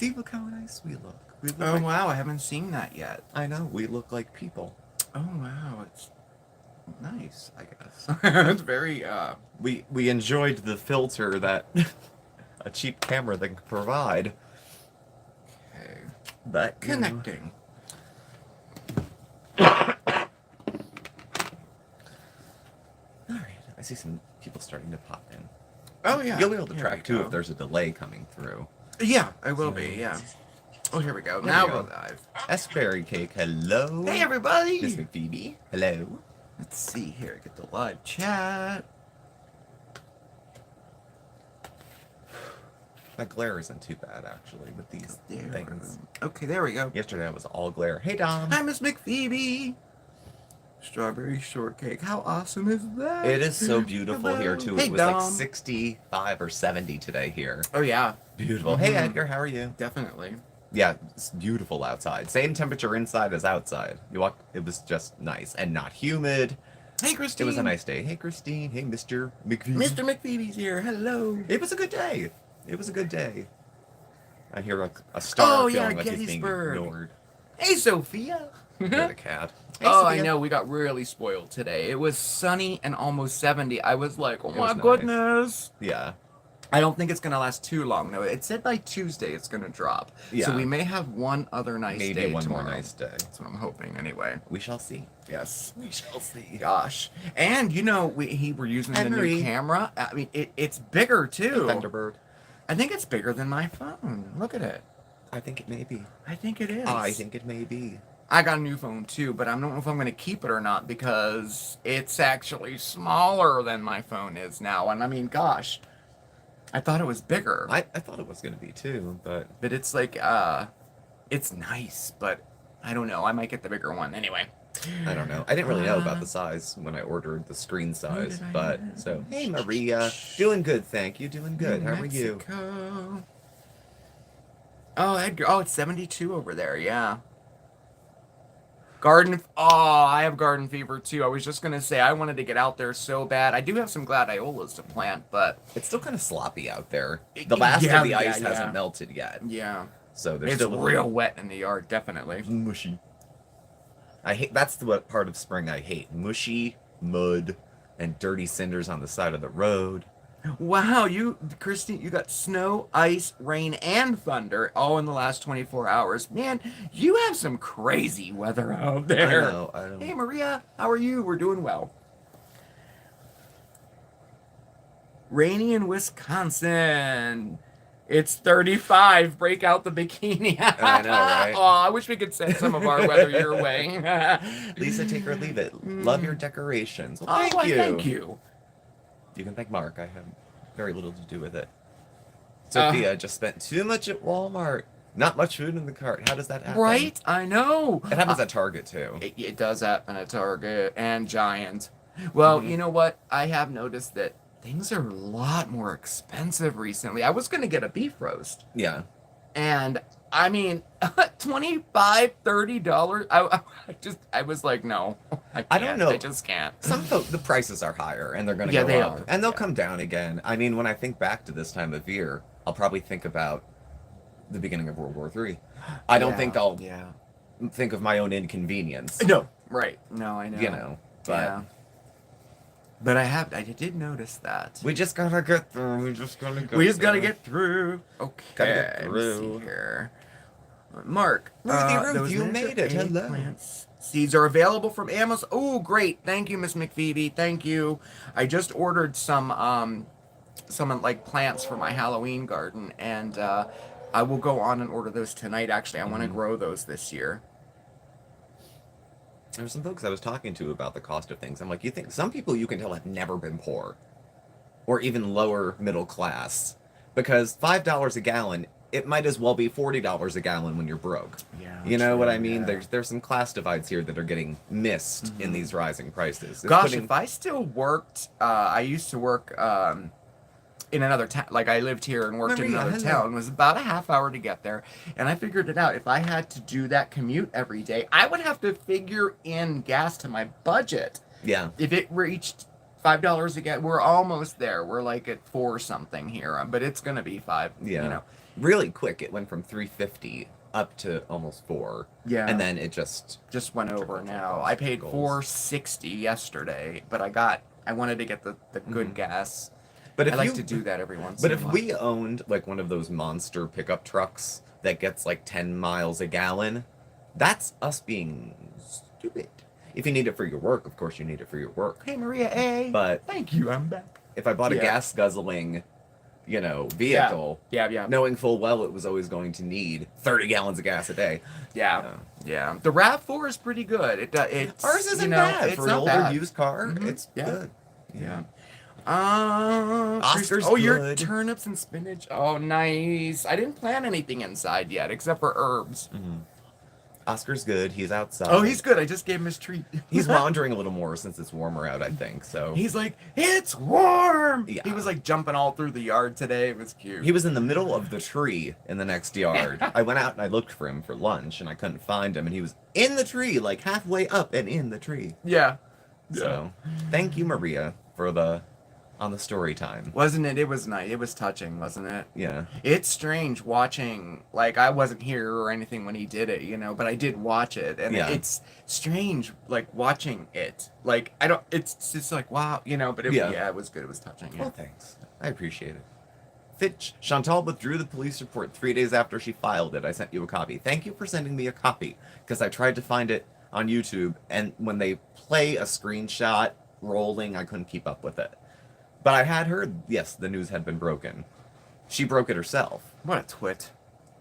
See, look how nice we look. Oh, wow, I haven't seen that yet. I know, we look like people. Oh, wow, it's nice, I guess. It's very, We enjoyed the filter that a cheap camera can provide. Okay. But Connecting. Alright, I see some people starting to pop in. Oh, yeah. You'll be able to Here track we too go. if there's a delay coming through. Yeah, I will be, yeah. Oh, here we go. There Now we go. we're live. Berry Cake, hello. Hey, everybody! Miss McPhoebe, hello. Let's see here. Get the live chat. That glare isn't too bad, actually, with these things. Okay, there we go. Yesterday I was all glare. Hey, Dom. Hi, Miss McPhoebe. Strawberry shortcake. How awesome is that? It is so beautiful Hello. here, too. Hey, It was Dom. like 65 or 70 today here. Oh, yeah. Beautiful. Hey, Edgar, how are you? Definitely. Yeah, it's beautiful outside. Same temperature inside as outside. You walk, it was just nice and not humid. Hey, Christine. It was a nice day. Hey, Christine. Hey, Mr. McPhoebe. Mr. McPhoebe's here. Hello. It was a good day. It was a good day. I hear a star Oh, yeah, feeling like he's being Gettysburg. ignored. Hey, Sophia. You're the cat. Hey, Oh, Sophia. I know. We got really spoiled today. It was sunny and almost 70. I was like, oh It my was nice. goodness. Yeah. I don't think it's going to last too long, though. It said by Tuesday it's going to drop. Yeah. So we may have one other nice Maybe day one tomorrow. more nice day. That's what I'm hoping, anyway. We shall see. Yes. We shall see. Gosh. And, you know, we're using the Henry. new camera. I mean, it's bigger, too. Thunderbird. I think it's bigger than my phone. Look at it. I think it may be. I think it is. I think it may be. I got a new phone too, but I don't know if I'm going to keep it or not because it's actually smaller than my phone is now. And I mean, gosh, I thought it was bigger. I thought it was going to be too, but But it's like, it's nice, but I don't know. I might get the bigger one anyway. I don't know. I didn't really know about the size when I ordered the screen size, did I but know? so hey Maria, doing good, thank you, doing good. New How are you? Mexico. Oh, Edgar. Oh, it's 72 over there. Yeah. I have garden fever too. I was just gonna say I wanted to get out there so bad. I do have some gladiolas to plant, but It's still kind of sloppy out there. The last of the ice hasn't melted yet, yeah, so there's it's still real wet in the yard, definitely. mushy. I hate that's the what part of spring I hate: mushy, mud, and dirty cinders on the side of the road. Wow, Christine, you got snow, ice, rain, and thunder all in the last 24 hours. Man, you have some crazy weather out there. I know. Hey, Maria, how are you? We're doing well. Rainy in Wisconsin. It's 35. Break out the bikini. I know, right? Oh, I wish we could send some of our weather your way. Lisa, take or leave it. Love your decorations. Well, Oh, thank why, you. thank you. You can thank Mark. I have very little to do with it. Sophia just spent too much at Walmart. Not much food in the cart. How does that happen? Right? I know. It happens at Target too. It does happen at Target and Giant. Well, you know what? I have noticed that things are a lot more expensive recently. I was going to get a beef roast. Yeah. And I mean, $25, $30. I was like, no, I can't. I don't know. I just can't. Some folk, the prices are higher and they're going to Yeah, go they up. are. And they'll Yeah. come down again. I mean, when I think back to this time of year, I'll probably think about the beginning of World War III. I don't think I'll think of my own inconvenience. No. Right. No, I know. You know, but Yeah. But I did notice that. we just gotta get through. We just gotta get We just gotta through. get through. Okay. Gotta get let's through. see here. Mark. Ruthie Ruth, those you miniature made it. Hello. eggplants seeds are available from Amazon. Oh, great. Thank you, Miss McPhoebe. Thank you. I just ordered some like plants for my Halloween garden, and I will go on and order those tonight. Actually, I want to grow those this year. There's some folks I was talking to about the cost of things. I'm like, you think some people you can tell have never been poor, or even lower middle class, because $5 a gallon, it might as well be $40 a gallon when you're broke. Yeah, You know what I mean? yeah. There's some class divides here that are getting missed in these rising prices. It's Gosh, putting- if I still worked, I used to work in another town. Like I lived here and worked in Maria, another hello. town. It was about a half hour to get there, and I figured it out. If I had to do that commute every day, I would have to figure in gas to my budget. yeah. If it reached $5 a gallon, we're almost there. We're like at 4 something here, but it's gonna be 5. Yeah. You know, really quick. It went from 350 up to almost 4. Yeah. And then it just went over now. I paid $4.60 yesterday, but I wanted to get the good gas. But if I like you, to do that every once But in a if while. we owned like one of those monster pickup trucks that gets like 10 miles a gallon, that's us being stupid. If you need it for your work, of course you need it for your work. Hey Maria A. But thank you, I'm back. if I bought a Yeah. gas guzzling, vehicle, Yeah. knowing full well it was always going to need 30 gallons of gas a day. Yeah. The RAV4 is pretty good. It's Ours isn't bad it's for an not older bad. used car. Mhm. It's Yeah. good. Yeah. Oscar's oh, your good. turnips and spinach. Oh, nice. I didn't plant anything inside yet except for herbs. Oscar's good. He's outside. Oh, he's good. I just gave him his treat. He's wandering a little more since it's warmer out, I think. So He's like, it's warm. Yeah. He was like jumping all through the yard today. It was cute. he was in the middle of the tree in the next yard. I went out and I looked for him for lunch and I couldn't find him, and he was in the tree, like halfway up and in the tree. Yeah. So thank you, Maria, for on the story time. Wasn't it? It was nice. It was touching, wasn't it? Yeah. It's strange watching, like, I wasn't here or anything when he did it, but I did watch it, and Yeah. it's strange, like, watching it. Like, it's just like, wow, but it was good. It was touching. Yeah. Well, thanks. I appreciate it. Fitch, Chantal withdrew the police report 3 days after she filed it. I sent you a copy. Thank you for sending me a copy, because I tried to find it on YouTube, and when they play a screenshot rolling, I couldn't keep up with it. But I had heard, yes, the news had been broken. She broke it herself. What a twit.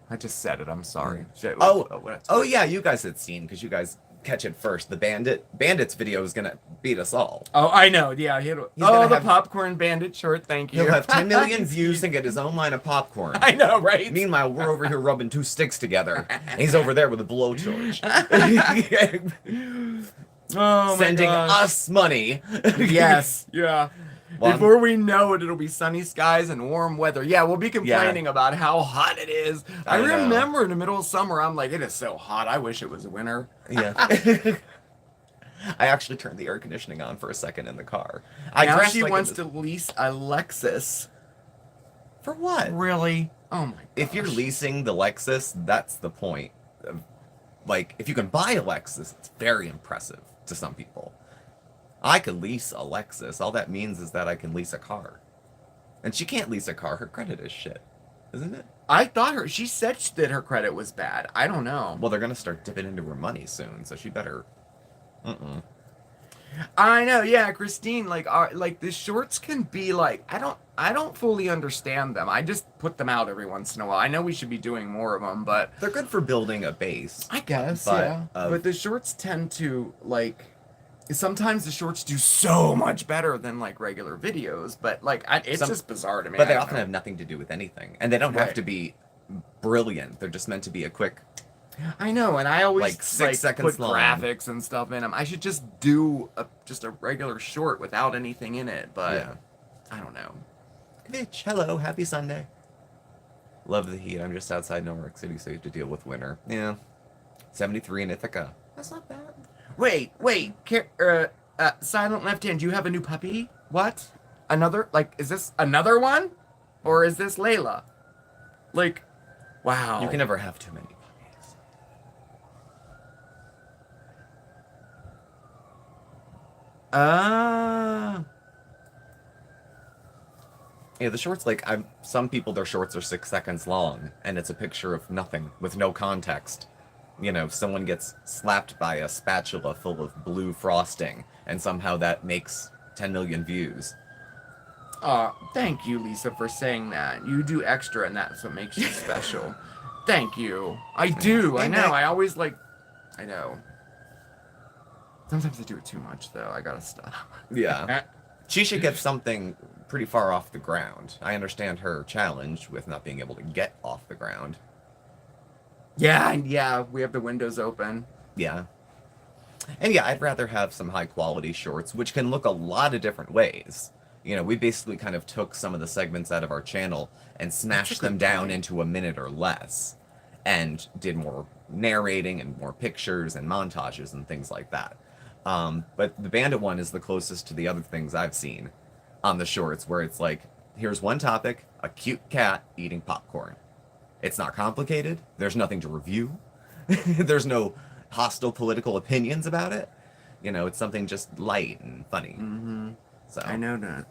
I just said it. I'm sorry. Shit, Oh, what a twit. oh yeah, you guys had seen, because you guys catch it first. The Bandit's video is gonna beat us all. Oh, I know. Yeah. gonna The have- popcorn bandit short. Thank you. He'll have 10 million views and get his own line of popcorn. I know, right? Meanwhile, we're over here rubbing 2 sticks together. And he's over there with a blowtorch. Oh, Sending my gosh. us money. Yes. Yeah. Well, Before we know it, it'll be sunny skies and warm weather. Yeah, we'll be complaining about how hot it is. I know. remember in the middle of summer, I'm like, it is so hot. I wish it was winter. Yeah. I actually turned the air conditioning on for a second in the car. Now dressed she like wants it to lease a Lexus. For what? Really? Oh my god. If you're leasing the Lexus, that's the point. Like, if you can buy a Lexus, it's very impressive to some people. I could lease a Lexus. All that means is that I can lease a car. And she can't lease a car. Her credit is shit. Isn't it? I thought she said that her credit was bad. I don't know. Well, they're going to start dipping into her money soon, so she better... I know, yeah, Christine, like the shorts can be like, I don't fully understand them. I just put them out every once in a while. I know we should be doing more of them, but They're good for building a base. I guess, But, yeah. But the shorts tend to, like, sometimes the shorts do so much better than, like, regular videos, but, like, it's just bizarre to me. But they I don't often know. have nothing to do with anything. And they don't have Right. to be brilliant. They're just meant to be a quick... I know, and I always Like, 6 seconds put long. graphics and stuff in them. I should just do just a regular short without anything in it, but Yeah. I don't know. Bitch, hello, happy Sunday. Love the heat. I'm just outside New York City, so you have to deal with winter. Yeah. 73 in Ithaca. That's not bad. Wait, Silent Left Hand, do you have a new puppy? What? Another? Like, is this another one? Or is this Layla? Like, wow. You can never have too many puppies. Yeah, the shorts, like, some people, their shorts are 6 seconds long, and it's a picture of nothing, with no context. Someone gets slapped by a spatula full of blue frosting, and somehow that makes 10 million views. Thank you, Lisa, for saying that. You do extra, and that's what makes you special. Thank you. I do. I know. I always, I know. Sometimes I do it too much, though. I gotta stop. Yeah. She should get something pretty far off the ground. I understand her challenge with not being able to get off the ground. Yeah, we have the windows open. Yeah. And yeah, I'd rather have some high quality shorts, which can look a lot of different ways. We basically kind of took some of the segments out of our channel and smashed them down into a minute or less, and did more narrating and more pictures and montages and things like that. But the Bandit one is the closest to the other things I've seen on the shorts, where it's like, here's one topic, a cute cat eating popcorn. It's not complicated. There's nothing to review. There's no hostile political opinions about it. You know, it's something just light and funny. Mm-hmm. So I know that.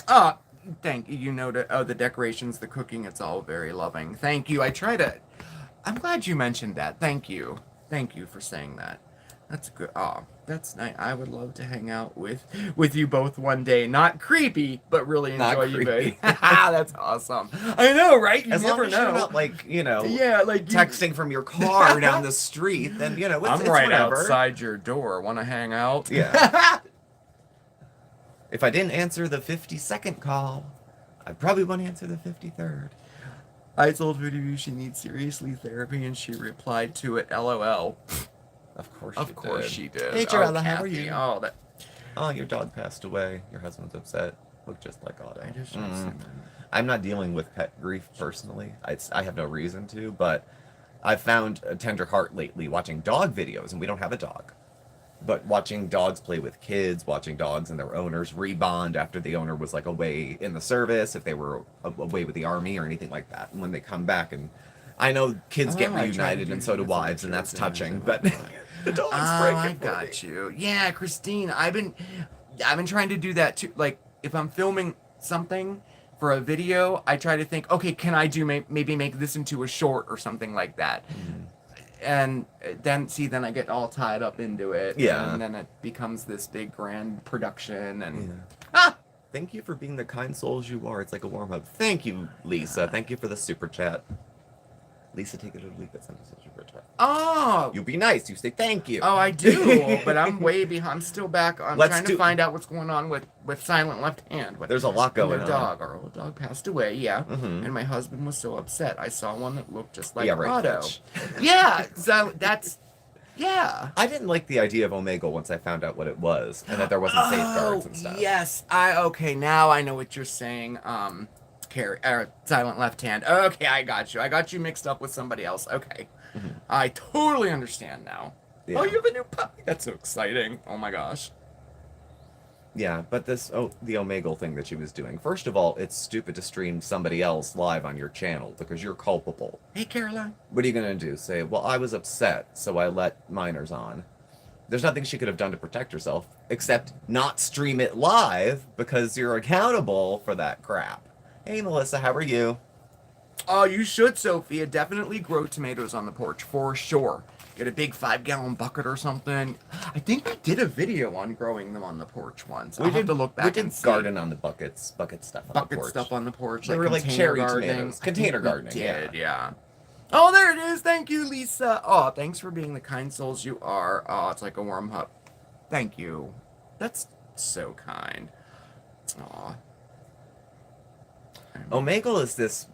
Oh, thank you. You know that. Oh, the decorations, the cooking, it's all very loving. Thank you. I'm glad you mentioned that. Thank you. Thank you for saying that. That's good. Oh, that's nice. I would love to hang out with you both one day. Not creepy, but really Not enjoy you creepy. both. That's awesome. I know, right? You as never long as know. you're not like, you know, Yeah, like texting from your car down the street, then you know I'm it's right whatever. outside your door. Want to hang out? Yeah. If I didn't answer the 52nd call, I probably won't answer the 53rd. I told Voodoo she needs seriously therapy, and she replied to it, LOL. Of course She did. Hey, Jarella, how are Kathy. you? Oh, that. Oh, your dog passed away. Your husband's upset. Look just like Otto. I just I'm not dealing with pet grief personally. I have no reason to, but I've found a tender heart lately watching dog videos, and we don't have a dog. But watching dogs play with kids, watching dogs and their owners rebond after the owner was like away in the service, if they were away with the army or anything like that. And when they come back, and I know kids get reunited and so do wives, and that's touching, but the dogs break I it for got me. you. Yeah, Christine, I've been trying to do that too. Like, if I'm filming something for a video, I try to think, okay, can I do maybe make this into a short or something like that? And then I get all tied up into it. Yeah. And then it becomes this big grand production. And Thank you for being the kind souls you are. It's like a warm hug. Thank you, Lisa. Thank you for the super chat. Lisa, take it or leave it. Send us a super chat. oh, You be nice. You say thank you. oh, I do, but I'm way behind. I'm still back. I'm Let's trying to find out what's going on with Silent Left Hand. There's a lot going their on. dog. Our old dog passed away, yeah. Mhm. And my husband was so upset. I saw one that looked just like Yeah, right, Otto. Fletch. Yeah, so that's, yeah. I didn't like the idea of Omegle once I found out what it was and that there wasn't safeguards and stuff. Yes. Okay, now I know what you're saying. Silent Left Hand. Okay, I got you. I got you mixed up with somebody else. Okay. Mhm. I totally understand now. Yeah. Oh, you have a new puppy. That's so exciting. Oh my gosh. Yeah, but the Omegle thing that she was doing. First of all, it's stupid to stream somebody else live on your channel because you're culpable. Hey, Caroline. What are you gonna do? Say, well, I was upset, so I let minors on. There's nothing she could have done to protect herself except not stream it live because you're accountable for that crap. Hey, Melissa, how are you? Oh, you should, Sophia. Definitely grow tomatoes on the porch, for sure. Get a big 5-gallon bucket or something. I think we did a video on growing them on the porch once. I'll have to look back and see. Garden on the bucket stuff on the Bucket porch. stuff on the porch. They were like container cherry gardening. tomatoes. I think Container we gardening, did, yeah. Oh, there it is. Thank you, Lisa. Oh, thanks for being the kind souls you are. Oh, it's like a warm hug. Thank you. That's so kind. Aw. Omegle is this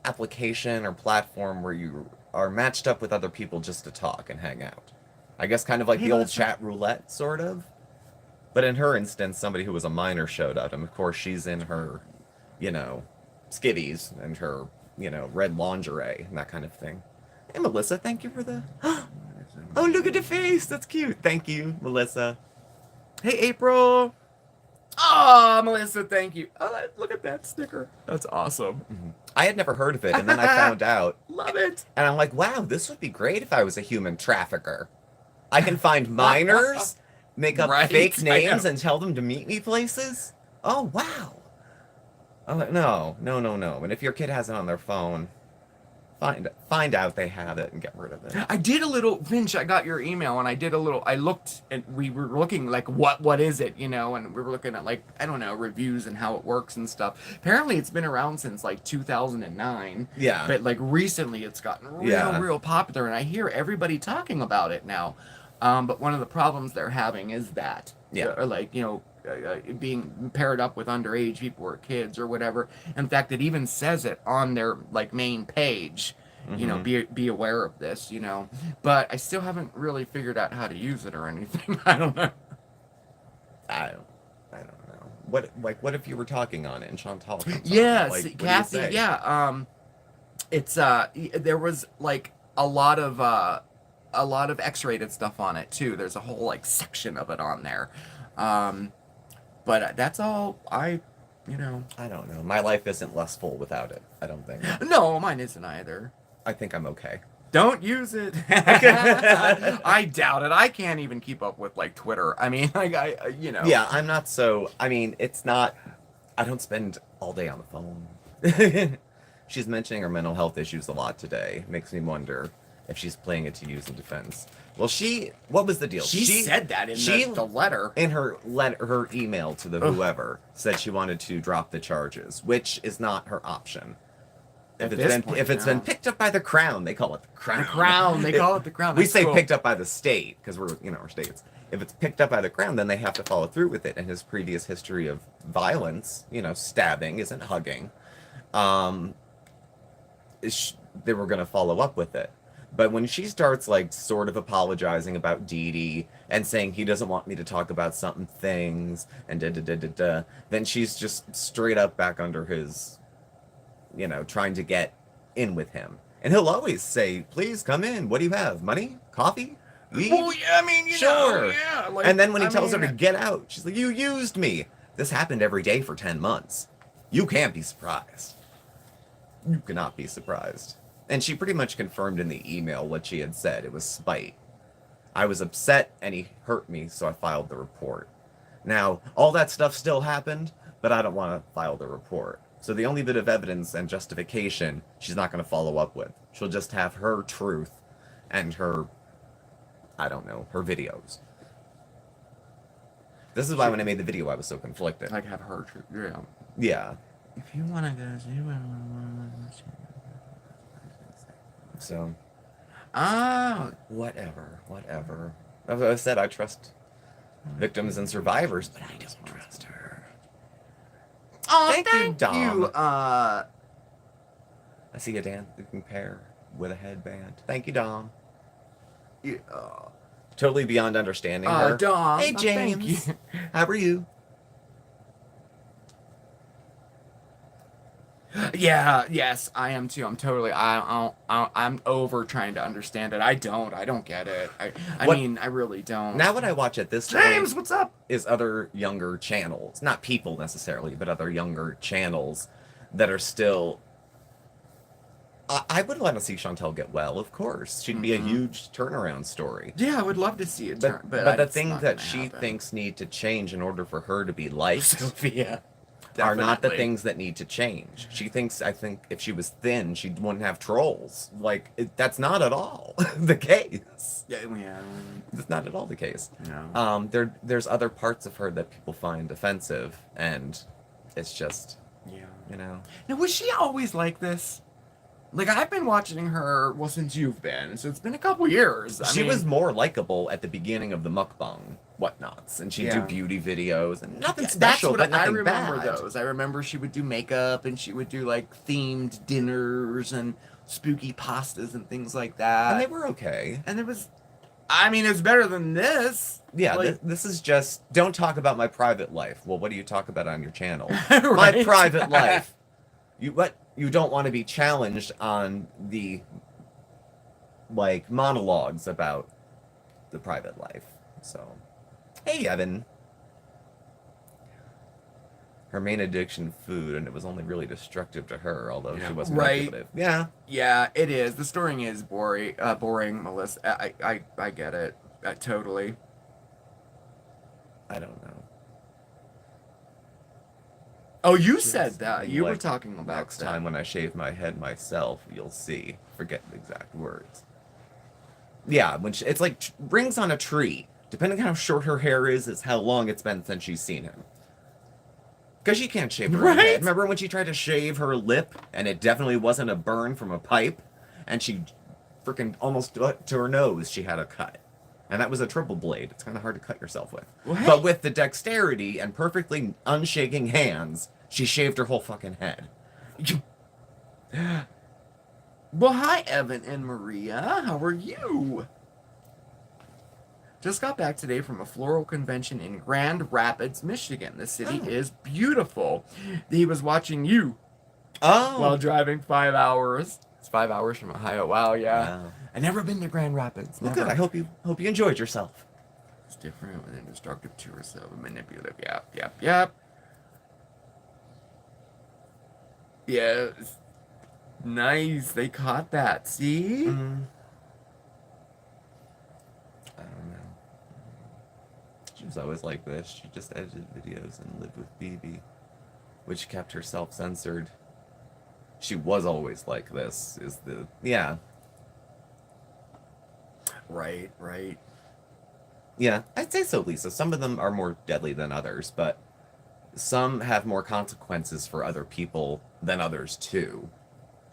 application or platform where you are matched up with other people just to talk and hang out. I guess kind of like Hey, the old Melissa. chat roulette, sort of. But in her instance, somebody who was a minor showed up, and of course she's in her, skivvies and her, red lingerie and that kind of thing. Hey, Melissa, thank you for the... Oh, look at the face! That's cute! Thank you, Melissa. Hey, April. Oh, Melissa, thank you. Oh, look at that sticker. That's awesome. I had never heard of it, and then I found out. Love it. And I'm like, wow, this would be great if I was a human trafficker. I can find minors, make up Right, fake I names, know. and tell them to meet me places. Oh, wow. I'm like, no. And if your kid has it on their phone, find out they have it and get rid of it. I did a little, Vince, I got your email and I looked and we were looking like, what is it, and we were looking at like, I don't know, reviews and how it works and stuff. Apparently it's been around since like 2009. Yeah. But like recently it's gotten real popular and I hear everybody talking about it now. But one of the problems they're having is that, being paired up with underage people or kids or whatever. In fact, it even says it on their like main page. Be aware of this. But I still haven't really figured out how to use it or anything. I don't know. I don't know. What if you were talking on it and Chantal comes on? Yes, Like, what do you Kathy. say? Yeah. It's there was like a lot of X-rated stuff on it too. There's a whole like section of it on there. But that's all I you know. I don't know. My life isn't less full without it. I don't think. No, mine isn't either. I think I'm okay. Don't use it. I doubt it. I can't even keep up with like Twitter. I mean, like you know. Yeah, I'm not so. I mean, it's not. I don't spend all day on the phone. She's mentioning her mental health issues a lot today. Makes me wonder if she's playing it to use in defense. Well, what was the deal? She said that in the letter. In her email to the whoever, said she wanted to drop the charges, which is not her option. If it's been picked up by the Crown, they call it the Crown. The Crown, they call it the Crown. We say picked up by the state because we're our states. If it's picked up by the Crown, then they have to follow through with it. And his previous history of violence, stabbing isn't hugging. They were going to follow up with it. But when she starts like sort of apologizing about Dee Dee and saying he doesn't want me to talk about certain things and then she's just straight up back under his, trying to get in with him. And he'll always say, please come in. What do you have? Money? Coffee? Weed? Well, yeah, I mean, sure. Yeah. Like, and then when he tells her to get out, she's like, you used me. This happened every day for 10 months. You can't be surprised. You cannot be surprised. And she pretty much confirmed in the email what she had said. It was spite. I was upset and he hurt me, so I filed the report. Now, all that stuff still happened, but I don't want to file the report. So the only bit of evidence and justification she's not going to follow up with. She'll just have her truth and her, I don't know, her videos. This is why when I made the video I was so conflicted. Like have her truth. Yeah. Yeah. If you want to go So, whatever. As I said, I trust victims and survivors, but I don't trust her. Oh, thank you, Dom. I I see a dancing pair with a headband. Thank you, Dom. Yeah. Totally beyond understanding her. Dom. Hey, James. How are you? Yeah, yes, I am too. I'm totally. I'm over trying to understand it. I don't get it. I mean, I really don't. Now what I watch at this James, point what's up? is other younger channels. Not people necessarily, but other younger channels that are still... I would want to see Chantel get well, of course. She'd be a huge turnaround story. Yeah, I would love to see it turn. But the things that she thinks need to change in order for her to be liked... Sophia. are not the things that need to change. She thinks, I think, if she was thin, she wouldn't have trolls. Like, that's not at all the case. Yeah. That's not at all the case. No. There's other parts of her that people find offensive, and it's just, Now, was she always like this? Like, I've been watching her, well, since you've been, so it's been a couple years. She was more likable at the beginning of the mukbang whatnots, and she'd do beauty videos, and nothing special, but nothing I remember bad. those. I remember she would do makeup, and she would do, like, themed dinners and spooky pastas and things like that. And they were okay. And it was, I mean, it's better than this. Yeah, like, this is just, don't talk about my private life. Well, what do you talk about on your channel? Right? My private life. You don't want to be challenged on the, like, monologues about the private life. So, hey, Evan. Her main addiction, food, and it was only really destructive to her, although she wasn't manipulative. Yeah. Yeah, it is. The story is boring, Melissa. I get it. Totally. I don't know. Oh, you said that. You were talking about next time when I shave my head myself, you'll see. Forget the exact words. Yeah, when it's like rings on a tree. Depending on how short her hair is how long it's been since she's seen him. Because she can't shave her own head. Remember when she tried to shave her lip and it definitely wasn't a burn from a pipe? And she freaking almost to her nose she had a cut. And that was a triple blade. It's kind of hard to cut yourself with. What? But with the dexterity and perfectly unshaking hands, she shaved her whole fucking head. Well, hi, Evan and Maria. How are you? Just got back today from a floral convention in Grand Rapids, Michigan. The city is beautiful. He was watching you while driving 5 hours. It's 5 hours from Ohio. Wow, yeah. Wow. I've never been to Grand Rapids. Well, Never. good. I hope you enjoyed yourself. It's different with an destructive tourist, so manipulative. Yep. Yes. Nice. They caught that. See? I don't know. She was always like this. She just edited videos and lived with BB, which kept her self-censored. She was always like this, is the... Yeah. Right, right. Yeah, I'd say so, Lisa. Some of them are more deadly than others, but some have more consequences for other people than others, too.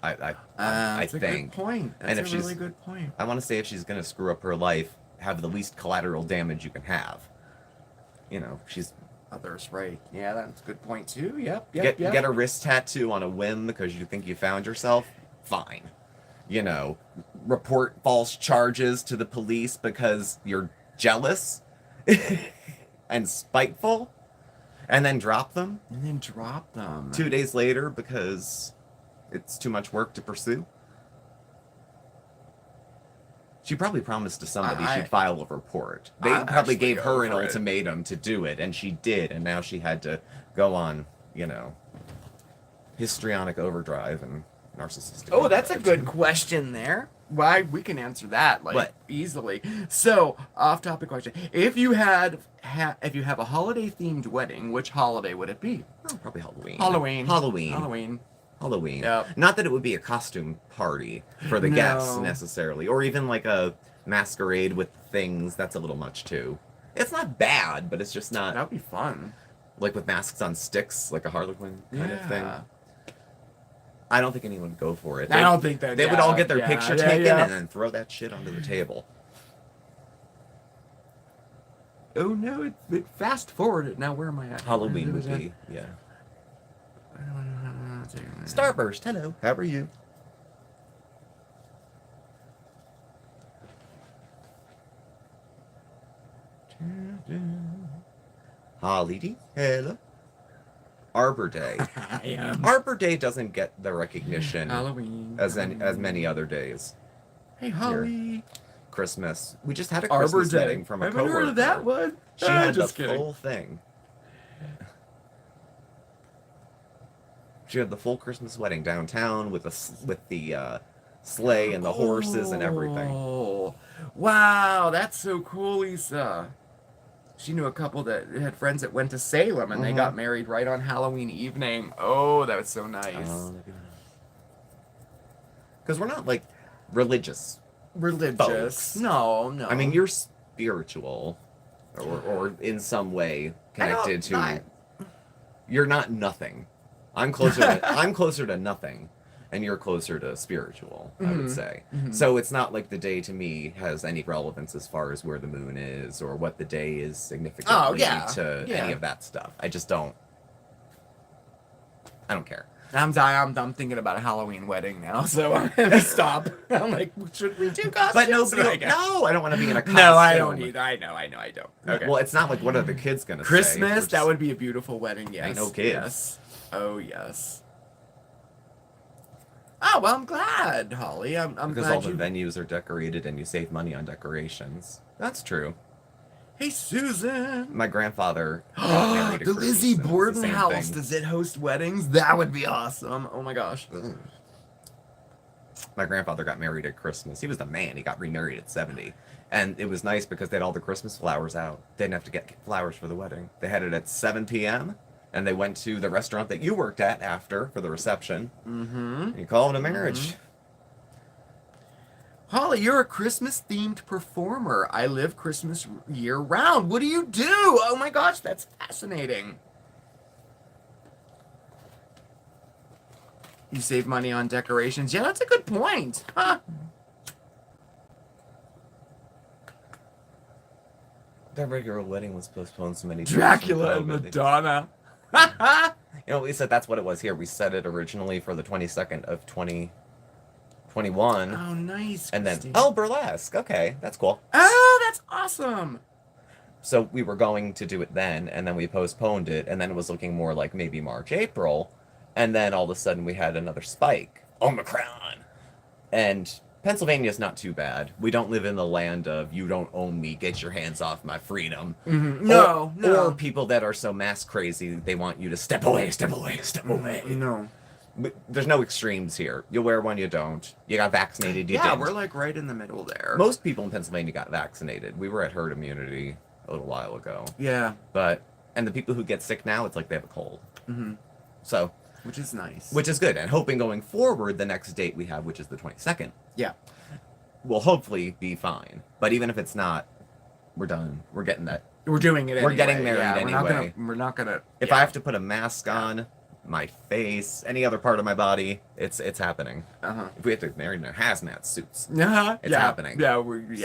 I That's think. a good point. That's And if a really good point. I want to say if she's going to screw up her life, have the least collateral damage you can have. You know, she's... Others, right. Yeah, that's a good point, too. Yep, Get a wrist tattoo on a whim because you think you found yourself? Fine. You know, report false charges to the police because you're jealous and spiteful, and then drop them? And then drop them. 2 days later because it's too much work to pursue? She probably promised to somebody she'd file a report. They probably gave her an ultimatum to do it, and she did, and now she had to go on, you know, histrionic overdrive and narcissistic. Oh, that's a good question there. Why, we can answer that easily. So, off-topic question: if you have a holiday-themed wedding, which holiday would it be? Oh, probably Halloween. Halloween. Yep. Not that it would be a costume party for the guests necessarily, or even like a masquerade with things. That's a little much too. It's not bad, but it's just not. That'd be fun. Like with masks on sticks, like a Harlequin kind of thing. I don't think anyone would go for it. I don't think that they would all get their picture taken and then throw that shit onto the table. Oh no! It fast forwarded. Now where am I at? Halloween would be, yeah. Starburst, hello. How are you? Holly D, hello. Arbor Day. Arbor Day doesn't get the recognition Halloween as many other days. Hey, Holly. Christmas. We just had a Arbor Christmas Day. wedding from a coworker. I haven't heard of that one. She had just the kidding. full thing. She had the full Christmas wedding downtown with the sleigh and the horses and everything. Oh, wow, that's so cool, Lisa. She knew a couple that had friends that went to Salem and they got married right on Halloween evening. Oh, that was so nice. Because we're not like religious. Folks. No. I mean, you're spiritual, or in some way connected to. You're not nothing. I'm closer to nothing, and you're closer to spiritual, I would say. So it's not like the day to me has any relevance as far as where the moon is or what the day is significantly to any of that stuff. I just don't. I don't care. I'm thinking about a Halloween wedding now, so I'm gonna stop. I'm like, should we do costumes? But no, I don't want to be in a costume. No, I don't either. I know, I don't. Okay. Well, it's not like what are the kids gonna say? Christmas, that would be a beautiful wedding. Yes. Ain't no kids. Yes. Oh yes. Oh well, I'm glad, Holly. I'm because glad all the venues are decorated and you save money on decorations. That's true. Hey, Susan. My grandfather got married at the Christmas, Lizzie and it's the Borden same house. thing. Does it host weddings? That would be awesome. Oh my gosh. My grandfather got married at Christmas. He was the man. He got remarried at 70. And it was nice because they had all the Christmas flowers out. They didn't have to get flowers for the wedding. They had it at 7 p.m. And they went to the restaurant that you worked at after for the reception. And you call it a marriage. Holly, you're a Christmas-themed performer. I live Christmas year-round. What do you do? Oh my gosh, that's fascinating. You save money on decorations. Yeah, that's a good point. Huh. Their regular wedding was postponed so many times. Dracula and Madonna. You know, we said that's what it was here. We set it originally for the 22nd of 2021. Oh, nice. And then, Christine. burlesque. Okay, that's cool. Oh, that's awesome. So we were going to do it then, and then we postponed it, and then it was looking more like maybe March, April. And then all of a sudden we had another spike. Omicron. And Pennsylvania's not too bad. We don't live in the land of you don't own me, get your hands off my freedom. No. Or people that are so mass crazy they want you to step away. No. There's no extremes here. You wear one, you don't. You got vaccinated, you Yeah, didn't. we're like right in the middle there. Most people in Pennsylvania got vaccinated. We were at herd immunity a little while ago. Yeah. And the people who get sick now, it's like they have a cold. Mm-hmm. So. Which is nice. Which is good. And hoping going forward, the next date we have, which is the 22nd. Yeah. Will hopefully be fine. But even if it's not, we're done. We're getting that. We're doing it anyway. We're getting married anyway. We're not gonna. If I have to put a mask on, my face, any other part of my body, it's happening. If we have to get married in our hazmat suits, it's happening. Yeah,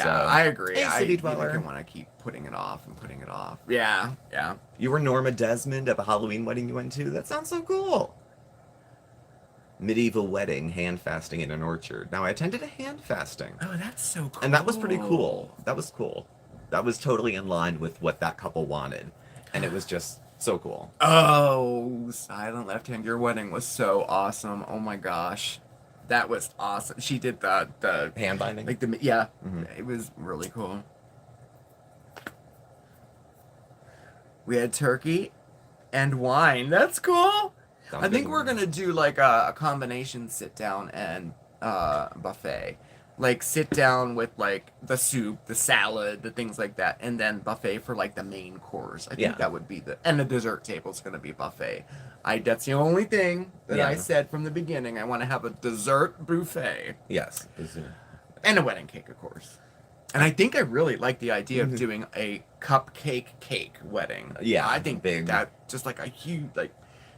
So, I agree. hey, I city dweller. don't want to keep putting it off and putting it off. Yeah, yeah. You were Norma Desmond at the Halloween wedding you went to? That sounds so cool. Medieval wedding, hand fasting in an orchard. Now, I attended a hand fasting. Oh, that's so cool. And that was pretty cool. That was cool. That was totally in line with what that couple wanted. And it was just so cool. Oh, Silent Left Hand, your wedding was so awesome. Oh my gosh. That was awesome. She did the hand binding? Like it was really cool. We had turkey and wine. That's cool. I think we're gonna do like a combination sit down and buffet. Like sit down with like the soup, the salad, the things like that, and then buffet for like the main course. I think that would be and the dessert table's gonna be buffet. That's the only thing that I said from the beginning. I want to have a dessert buffet. Yes. And a wedding cake, of course. And I think I really like the idea of doing a cupcake cake wedding. Yeah, I think big. that just like a huge like.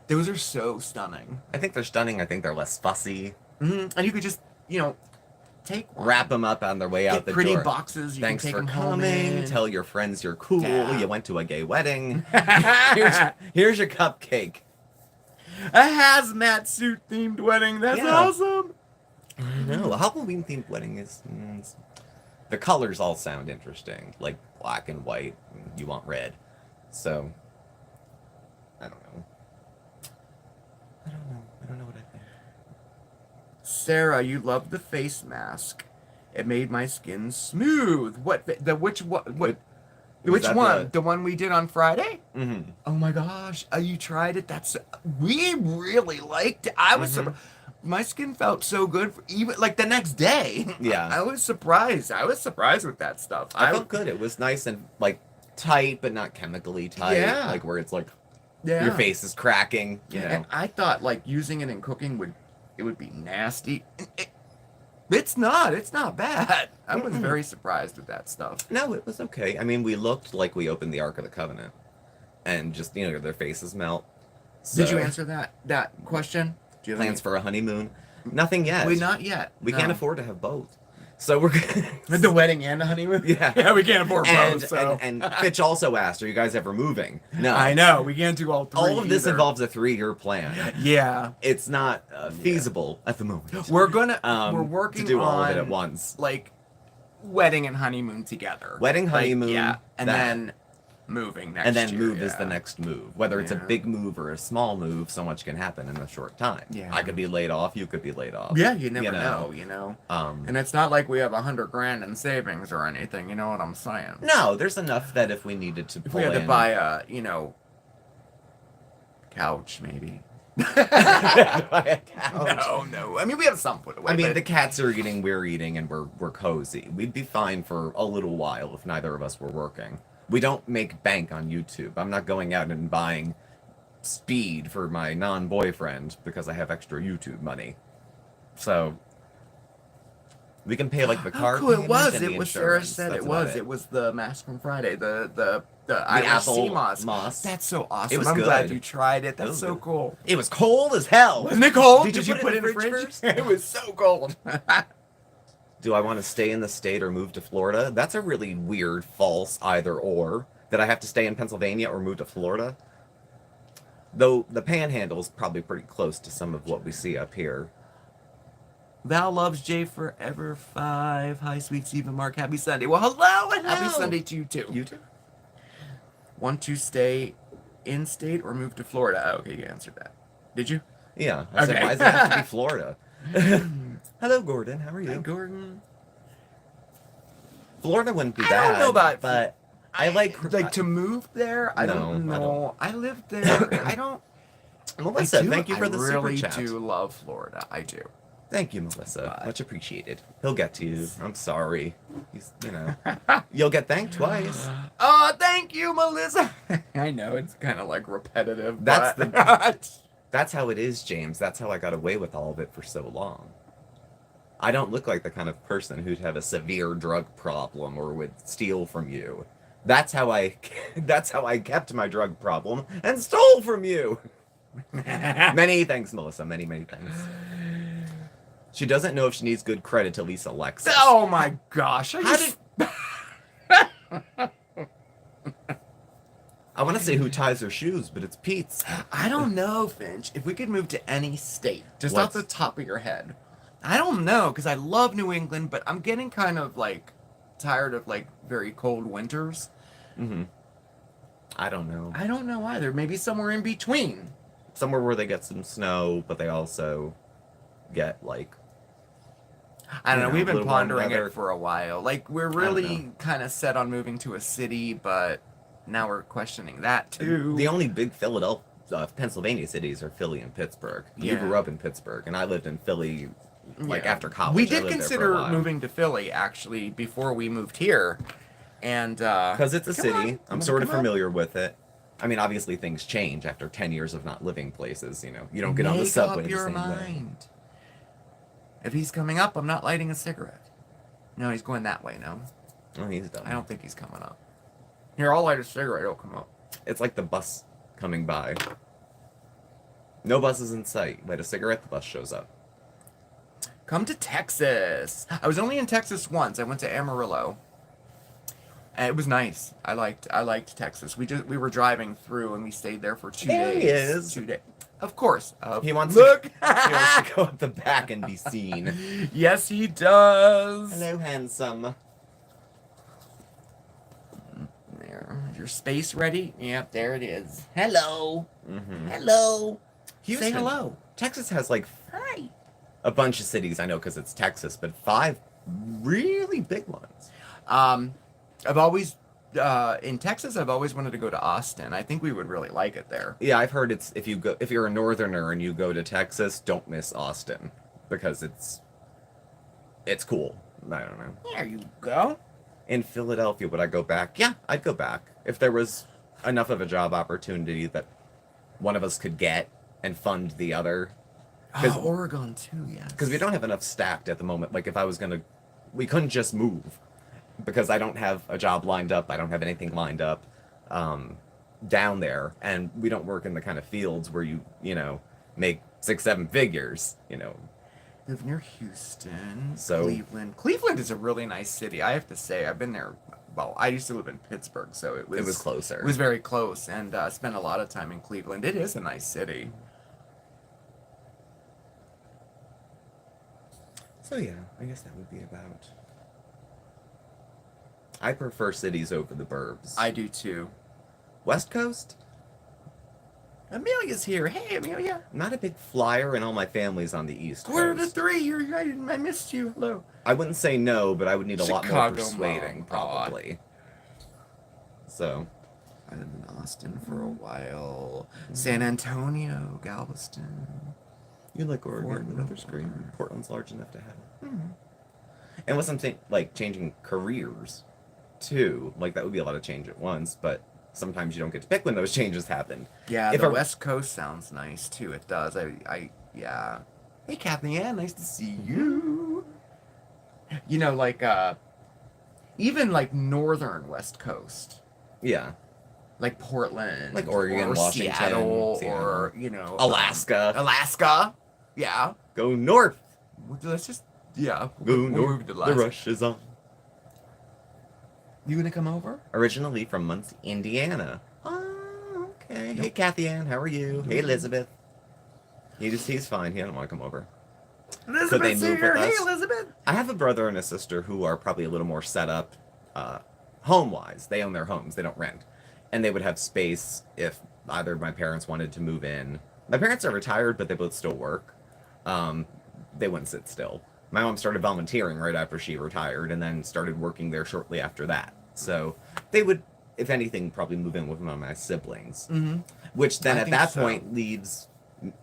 Those are so stunning. I think they're stunning. I think they're less fussy. Mm-hmm. And you could just, take one. Wrap them up on their way out the pretty door. boxes. You Thanks can take for them home coming. in. Tell your friends you're cool. Yeah. You went to a gay wedding. here's your cupcake. A hazmat suit themed wedding. That's awesome. I know. A Halloween themed wedding is. The colors all sound interesting, like black and white. You want red, so I don't know. I don't know what I think. Sarah, you love the face mask. It made my skin smooth. Which one? The one we did on Friday? Mm-hmm. Oh my gosh! You tried it. We really liked it. I was my skin felt so good for even like the next day. Yeah, I was surprised. I was surprised with that stuff. I felt good. It was nice and like tight, but not chemically tight. Yeah. Like where it's like your face is cracking. You know. And I thought like using it in cooking would be nasty. It's not. It's not bad. I was very surprised with that stuff. No, it was okay. I mean, we looked like we opened the Ark of the Covenant, and just their faces melt. So, did you answer that question? Do you have plans for a honeymoon? Nothing yet. Not yet. We can't afford to have both. So we're the wedding and the honeymoon. Yeah, we can't afford both. So. And Fitch also asked, "Are you guys ever moving?" No, I know we can't do all three. All of this involves a 3-year plan. Yeah, it's not feasible at the moment. We're we're working to do all on of it at once, like wedding and honeymoon together. Wedding, honeymoon, and then moving next. And then year, move is the next move. Whether it's a big move or a small move, so much can happen in a short time. Yeah, I could be laid off. You could be laid off. Yeah, you never know. And it's not like we have $100,000 in savings or anything. You know what I'm saying? No, there's enough that if we needed to, if we had to buy a couch maybe. Buy a couch. No. I mean, we have some put away. I mean, the cats are eating, we're eating, and we're cozy. We'd be fine for a little while if neither of us were working. We don't make bank on YouTube. I'm not going out and buying speed for my non-boyfriend because I have extra YouTube money. So we can pay like the car payment. It was. And It the was. Sarah insurance. said That's it was. about It was the mask from Friday. The apple sea moss. That's so awesome. It was I'm good. glad you tried it. That's so good. Cool. It was cold as hell. Wasn't it cold? Did you put it in the fridge first? It was so cold. Do I want to stay in the state or move to Florida? That's a really weird, false either or. That I have to stay in Pennsylvania or move to Florida? Though the Panhandle is probably pretty close to some of what we see up here. Val loves Jay Forever 5. Hi, sweet Steve and Mark. Happy Sunday. Well, hello and happy Sunday to you too. You too? Want to stay in state or move to Florida? Oh, okay, you answered that. Did you? Yeah. I said, why does it have to be Florida? Hello, Gordon. How are you? Hi, Gordon. Florida wouldn't be bad. I don't know about but I like to move there. I don't know. I lived there. I don't. Melissa, thank you for the super really chat. I really do love Florida. I do. Thank you, Melissa. But- Much appreciated. He'll get to you. I'm sorry. He's, you'll get thanked twice. Oh, thank you, Melissa. I know it's kind of like repetitive. That's but... That's how it is, James. That's how I got away with all of it for so long. I don't look like the kind of person who'd have a severe drug problem or would steal from you. That's how I kept my drug problem and stole from you. Many thanks, Melissa. Many, many thanks. She doesn't know if she needs good credit to Lisa Lexus. Oh my gosh. I want to say who ties her shoes, but it's Pete's. I don't know, Finch. If we could move to any state, just off the top of your head. I don't know, because I love New England, but I'm getting kind of like tired of like very cold winters. Mm-hmm. I don't know. I don't know either. Maybe somewhere in between. Somewhere where they get some snow, but they also get like. I don't know. We've been little warm pondering weather. it for a while. Like we're really kind of set on moving to a city, but now we're questioning that too. The only big Pennsylvania cities are Philly and Pittsburgh. You Yeah. grew up in Pittsburgh, and I lived in Philly, like after college. We I did lived there for a consider while. moving to Philly actually before we moved here, and because it's a come city. on, I'm sort of come on. familiar with it. I mean, obviously things change after 10 years of not living places. You don't get on the Make subway up the your same way. mind. If he's coming up, I'm not lighting a cigarette. No, he's going that way. No, Oh, he's done. I don't think he's coming up. Here, I'll light a cigarette. It'll come up. It's like the bus coming by. No buses in sight. Light a cigarette, the bus shows up. Come to Texas. I was only in Texas once. I went to Amarillo. And it was nice. I liked Texas. We were driving through and we stayed there for 2 There days. he is. 2 days. Of course. He wants look. he wants to go up the back and be seen. Yes, he does. Hello, handsome. There. Is your space ready? Yep, there it is. Hello. Mm-hmm. Hello. Houston. Say hello. Texas has like Hi. a bunch of cities, I know because it's Texas, but 5 really big ones. I've always in Texas. I've always wanted to go to Austin. I think we would really like it there. Yeah, I've heard it's if you're a northerner and you go to Texas, don't miss Austin because it's cool. I don't know. There you go. In Philadelphia, would I go back? Yeah, I'd go back if there was enough of a job opportunity that one of us could get and fund the other. Oh, Oregon too, yes. Because we don't have enough stacked at the moment. Like if I was we couldn't just move because I don't have a job lined up. I don't have anything lined up down there, and we don't work in the kind of fields where you make 6-7 figures. Live near Houston, So- Cleveland. Cleveland is a really nice city. I have to say, I've been there. Well, I used to live in Pittsburgh, so it was closer. It was very close, and spent a lot of time in Cleveland. It is a nice city. So yeah, I guess that would be about. I prefer cities over the burbs. I do too. West Coast? Amelia's here. Hey, Amelia. Not a big flyer, and all my family's on the East Quarter to Coast. 3. You're right. I missed you. Hello. I wouldn't say no, but I would need a lot more Chicago persuading, mom. probably. So, I lived in Austin for a while. San Antonio, Galveston. you like Oregon, Portland. another screen. Portland's large enough to have it. And with something like changing careers, too, like that would be a lot of change at once, but sometimes you don't get to pick when those changes happen. Yeah, If the a- West Coast sounds nice too. It does. Yeah. Hey, Kathy Ann, nice to see you. Like even like northern West Coast, Yeah. like Portland, Like Oregon, or Washington, Seattle, Seattle. or Alaska. Alaska. Yeah. Go north. Let's just Go we'll north. move to The Alaska. rush is on. You gonna come over? Originally from Muncie, Indiana. Oh, okay. Hey, Kathy Ann, how are you? Hey, Elizabeth. He's fine. He doesn't want to come over. Elizabeth's move here. with Hey, us? Elizabeth. I have a brother and a sister who are probably a little more set up home-wise. They own their homes. They don't rent. And they would have space if either of my parents wanted to move in. My parents are retired, but they both still work. They wouldn't sit still. My mom started volunteering right after she retired and then started working there shortly after that. So they would, if anything, probably move in with one of my siblings. Mm-hmm. Which then I at think that so. point leaves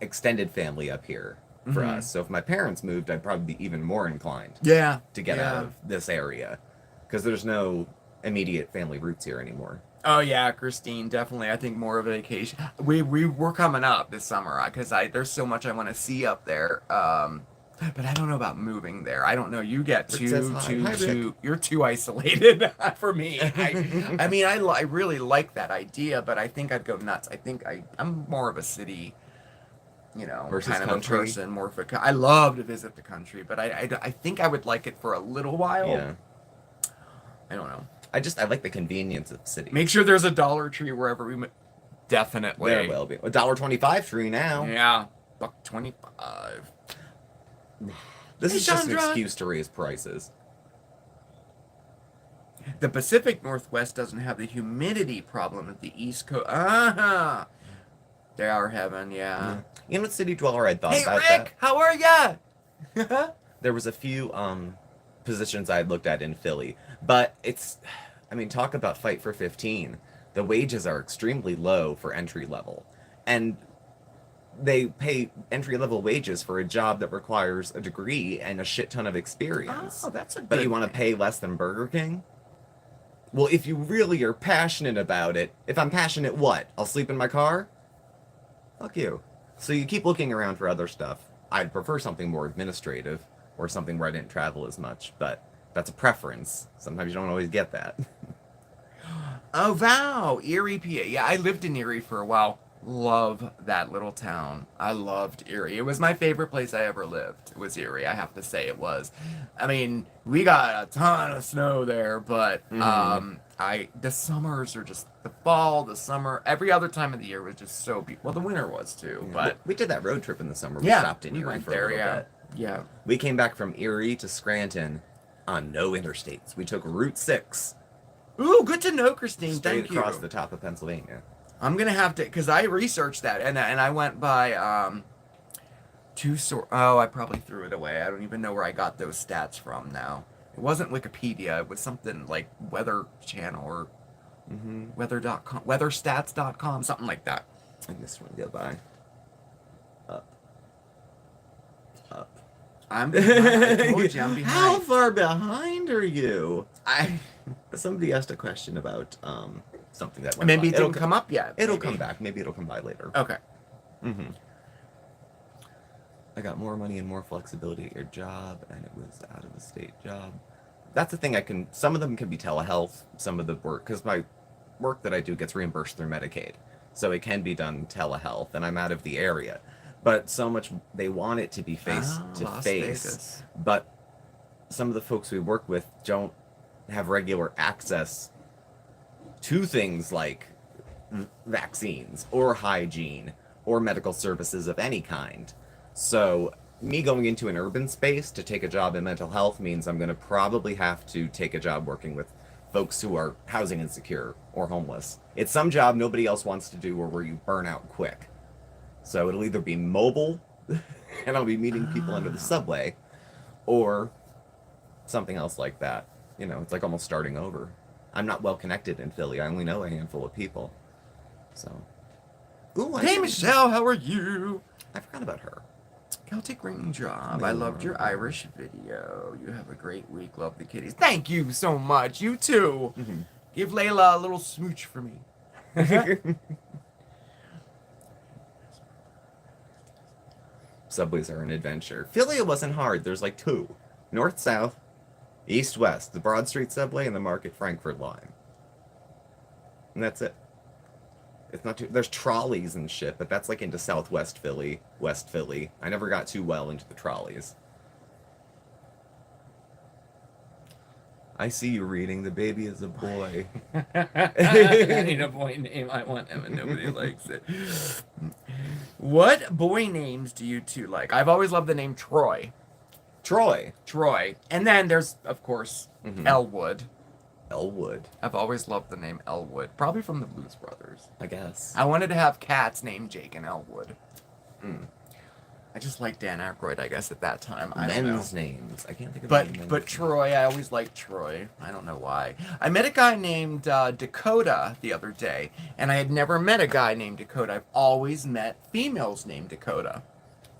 extended family up here for us. So if my parents moved, I'd probably be even more inclined Yeah. to get out of this area because there's no immediate family roots here anymore. Oh yeah, Christine, definitely. I think more of a vacation. We're coming up this summer because there's so much I want to see up there. But I don't know about moving there. I don't know. You get you're too isolated for me. I mean, I really like that idea, but I think I'd go nuts. I think I'm more of a city, Versus kind of country. a person. More of a, I love to visit the country, but I think I would like it for a little while. Yeah. I don't know. I like the convenience of the city. Make sure there's a Dollar Tree wherever we. Definitely. There will be a $1.25 tree now. Yeah, $1.25. This Hey, is just an Chandra. excuse to raise prices. The Pacific Northwest doesn't have the humidity problem that the East Coast. They are heaven, yeah. You know what city dweller I thought Hey, about Rick, that? how are ya? There was a few positions I had looked at in Philly, but talk about fight for 15. The wages are extremely low for entry level, and they pay entry level wages for a job that requires a degree and a shit ton of experience. Oh, that's a good But you want to pay less than Burger King? Well, if you really are passionate about it, if I'm passionate, what? I'll sleep in my car? Fuck you. So you keep looking around for other stuff. I'd prefer something more administrative or something where I didn't travel as much, but that's a preference. Sometimes you don't always get that. Oh, wow. Erie, PA. Yeah, I lived in Erie for a while. Love that little town. I loved Erie. It was my favorite place I ever lived. It was Erie. I have to say it was. I mean, we got a ton of snow there, but the summers are just the fall, the summer, every other time of the year was just so beautiful. Well, the winter was too, but we did that road trip in the summer. We yeah, stopped in we Erie went for there, a little yeah. bit. Yeah. We came back from Erie to Scranton on no interstates. We took Route 6 Ooh, good to know, Christine. straight Thank you. across the top of Pennsylvania. I'm gonna have to, because I researched that and I went by I probably threw it away. I don't even know where I got those stats from now. It wasn't Wikipedia. It was something like Weather Channel or weather.com, weatherstats.com, something like that. And this one go by. Up. I'm behind. I told you I'm behind. How far behind are you? Somebody asked a question about something that went Maybe by. it didn't come up yet. It'll maybe. come back. Maybe it'll come by later. Okay. I got more money and more flexibility at your job, and it was out of the state job. That's the thing. Some of them can be telehealth. Some of the work, because my work that I do gets reimbursed through Medicaid, so it can be done telehealth, and I'm out of the area. But so much they want it to be face to Las face. Vegas. But some of the folks we work with don't have regular access to things like vaccines or hygiene or medical services of any kind. So me going into an urban space to take a job in mental health means I'm going to probably have to take a job working with folks who are housing insecure or homeless. It's some job nobody else wants to do or where you burn out quick. So it'll either be mobile and I'll be meeting people under the subway, or something else like that. It's like almost starting over. I'm not well connected in Philly. I only know a handful of people. So. Ooh, Hey, Michelle, how are you? I forgot about her. Celtic ring job. I loved your Irish video. You have a great week. Love the kitties. Thank you so much. You too. Give Layla a little smooch for me. Subways are an adventure. Philly, it wasn't hard. There's like two. North-south, east-west. The Broad Street Subway and the Market Frankfurt line. And that's it. It's not too... There's trolleys and shit, but that's like into Southwest Philly, West Philly. I never got too well into the trolleys. I see you reading. The baby is a boy. I need a boy name. I want him and nobody likes it. What boy names do you two like? I've always loved the name Troy. Troy. Troy. And then there's, of course, Elwood. Elwood. I've always loved the name Elwood. Probably from the Blues Brothers. I guess. I wanted to have cats named Jake and Elwood. I just liked Dan Aykroyd, I guess, at that time. I don't know. Men's names. I can't think of any men's But Troy, I always liked Troy. I don't know why. I met a guy named Dakota the other day, and I had never met a guy named Dakota. I've always met females named Dakota.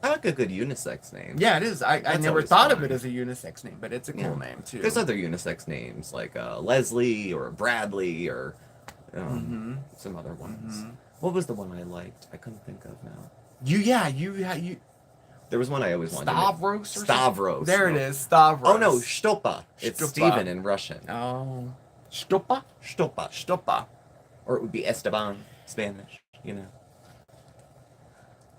I like a good unisex name. Yeah, it is. I That's never always thought of fine. it as a unisex name, but it's a cool name, too. There's other unisex names like Leslie or Bradley or some other ones. What was the one I liked? I couldn't think of now. You. There was one I always wanted. Stavros or something? Stavros. There it is, Stavros. Oh no, Shtopa. It's Shtopa. Stephen in Russian. Oh. Shtopa? Shtopa. Shtopa. Or it would be Esteban, Spanish, you know.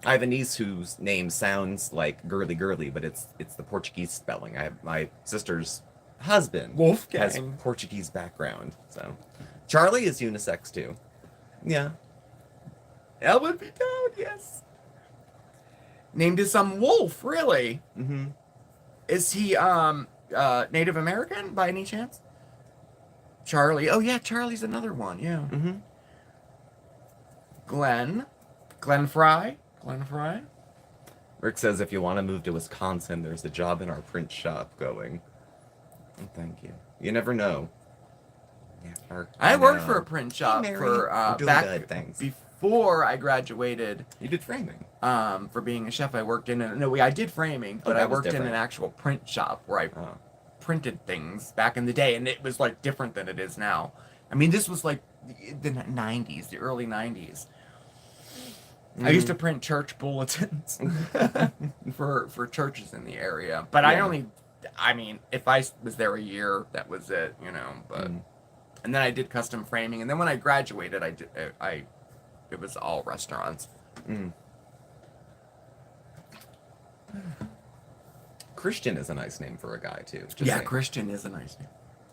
I have a niece whose name sounds like girly girly, but it's the Portuguese spelling. I have my sister's husband Wolfgang. has Portuguese background, so Charlie is unisex too. Yeah. That would be dope, yes. Named as some wolf, really? Mm-hmm. Is he Native American by any chance? Charlie. Oh yeah, Charlie's another one, yeah. Mm-hmm. Glenn Fry. Rick says if you want to move to Wisconsin, there's a job in our print shop going. Oh, thank you. You never know. Yeah, I worked for a print shop Mary. for We're doing back good, thanks. before I graduated. You did framing. For being a chef, I worked in I did framing, but I that was worked in different. an actual print shop where I Oh. printed things back in the day, and it was like different than it is now. I mean, this was like the 90s, the early 90s. I used to print church bulletins for churches in the area, but Yeah. I mean, if I was there a year, that was it, you know. But and then I did custom framing, and then when I graduated, it was all restaurants. Christian is a nice name for a guy too. Just Yeah, saying. Christian is a nice name.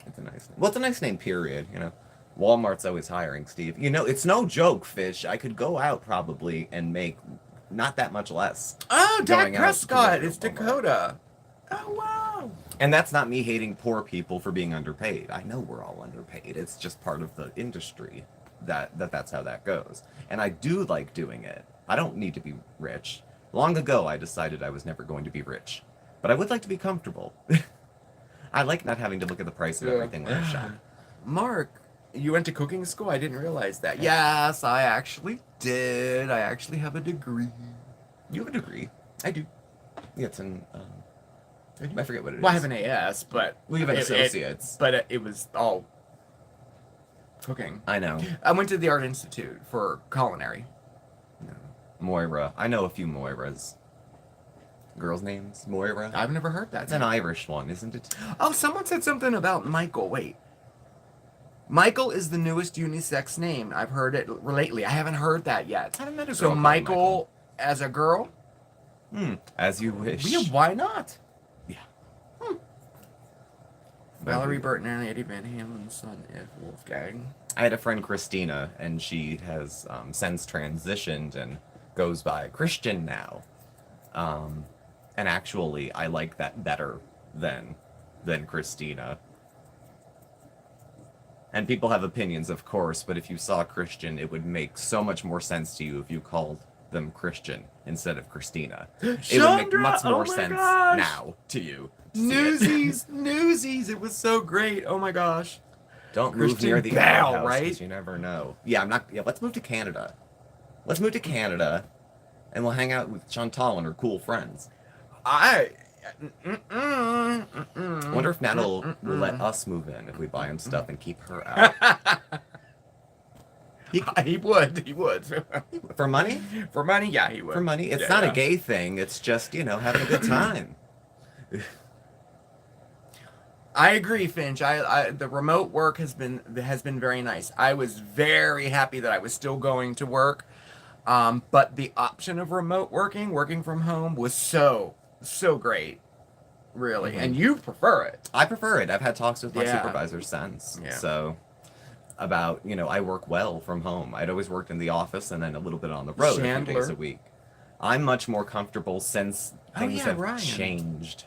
It's a nice name. Well, it's a nice name, period. You know, Walmart's always hiring, Steve. You know, it's no joke, Fish. I could go out probably and make not that much less. Oh, Dak Going out to Prescott work at is Walmart. Dakota. Oh, wow. And that's not me hating poor people for being underpaid. I know we're all underpaid. It's just part of the industry that's how that goes. And I do like doing it. I don't need to be rich. Long ago, I decided I was never going to be rich. But I would like to be comfortable. I like not having to look at the price of everything when I shop. Mark, you went to cooking school? I didn't realize that. Yes, I actually did. I actually have a degree. You have a degree. I do. Yeah, it's in... I forget what it is. Well, I have an AS, but... We have an associate's. But it was all cooking. I know. I went to the Art Institute for Culinary. No. Moira. I know a few Moiras. Girls' names? Moira? I've never heard that. It's an Irish one, isn't it? Oh, someone said something about Michael. Wait. Michael is the newest unisex name. I've heard it lately. I haven't heard that yet. I haven't met a girl So called Michael as a girl? As you wish. Yeah, why not? Yeah. Valerie Burton and Eddie Van Halen's son is Wolfgang. I had a friend, Christina, and she has since transitioned and goes by Christian now. And actually, I like that better than Christina. And people have opinions, of course, but if you saw Christian, it would make so much more sense to you if you called them Christian instead of Christina. It would make Chandra, much oh more my sense gosh. now to you. to see it. Newsies, it was so great. Oh my gosh. Don't move Christian near the Bale, outhouse, 'cause right? you never know. Yeah, I'm not. Yeah, let's move to Canada. Let's move to Canada, and we'll hang out with Chantal and her cool friends. I Wonder if Nat will let us move in if we buy him stuff and keep her out. He would. For money? For money, yeah, he would. For money. It's Yeah, not yeah. a gay thing. It's just, having a good time. I agree, Finch. The remote work has been very nice. I was very happy that I was still going to work, but the option of remote working from home, was so great, really. Mhm. And you prefer it. I prefer it. I've had talks with my Yeah. supervisor since. Yeah. So, about, I work well from home. I'd always worked in the office and then a little bit on the road a few days Chandler. a week. I'm much more comfortable since Oh, things yeah, have Ryan. changed,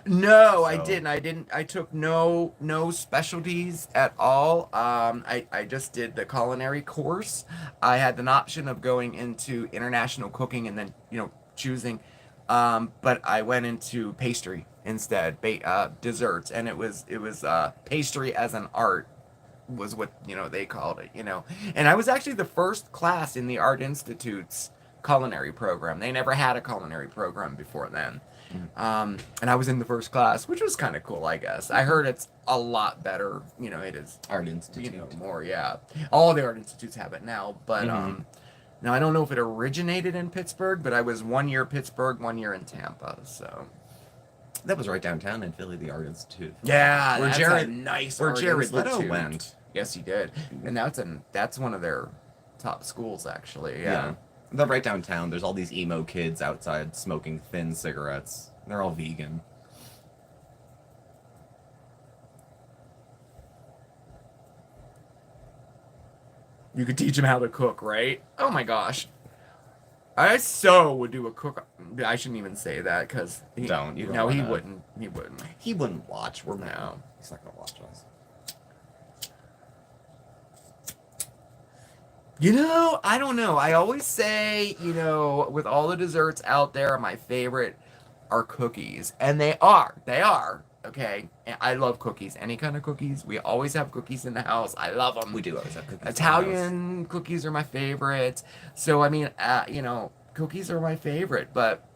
No, I So- didn't. I took no specialties at all. I just did the culinary course. I had an option of going into international cooking and then choosing, but I went into pastry instead, desserts, and it was pastry as an art was what they called it. And I was actually the first class in the Art Institute's culinary program. They never had a culinary program before then. And I was in the first class, which was kind of cool, I guess. I heard it's a lot better. It is Art Institute. more. Yeah, all the art institutes have it now, but now I don't know if it originated in Pittsburgh, but I was 1 year Pittsburgh, 1 year in Tampa. So That was right downtown in Philly, the Art Institute. yeah, Where that's Jared- a nice Where art Jared Leto institute. went. Yes, he did, and that's one of their top schools actually. Yeah. They're right downtown. There's all these emo kids outside smoking thin cigarettes. They're all vegan. You could teach him how to cook, right? Oh my gosh. I so would do a cook. I shouldn't even say that because Don't. You don't No, he wanna- wouldn't. He wouldn't. He wouldn't watch. We're No. not. He's not gonna watch us. I don't know. I always say, with all the desserts out there, my favorite are cookies, and they are. They are. Okay, and I love cookies. Any kind of cookies. We always have cookies in the house. I love them. We do always have cookies. in the house. Italian cookies are my favorite. So I mean, cookies are my favorite, but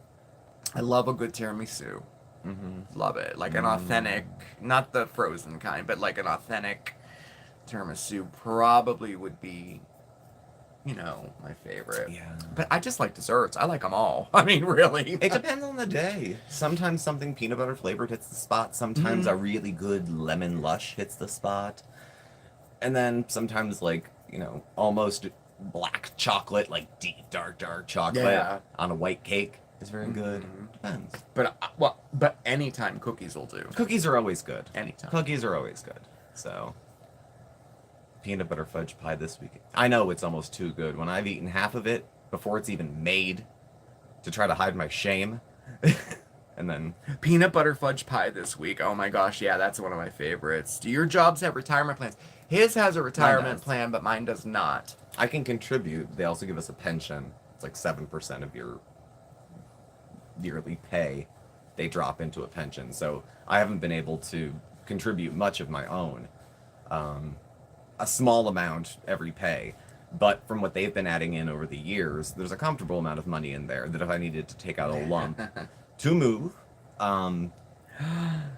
I love a good tiramisu. Love it. Like an authentic, not the frozen kind, but like an authentic tiramisu probably would be, my favorite. Yeah. But I just like desserts. I like them all. I mean, really. It depends on the day. Sometimes something peanut butter flavored hits the spot. Sometimes a really good lemon lush hits the spot. And then sometimes almost black chocolate, like deep, dark chocolate Yeah. on a white cake is very good. Depends. But anytime cookies will do. Cookies are always good. Anytime. Cookies are always good. So, peanut butter fudge pie this week. I know it's almost too good. When I've eaten half of it before it's even made to try to hide my shame. And then Peanut butter fudge pie this week. Oh my gosh, yeah, that's one of my favorites. Do your jobs have retirement plans? His has a retirement does. plan, but mine does not. I can contribute. They also give us a pension. It's like 7% of your yearly pay. They drop into a pension. So I haven't been able to contribute much of my own. A small amount every pay. But from what they've been adding in over the years, there's a comfortable amount of money in there that if I needed to take out a lump to move,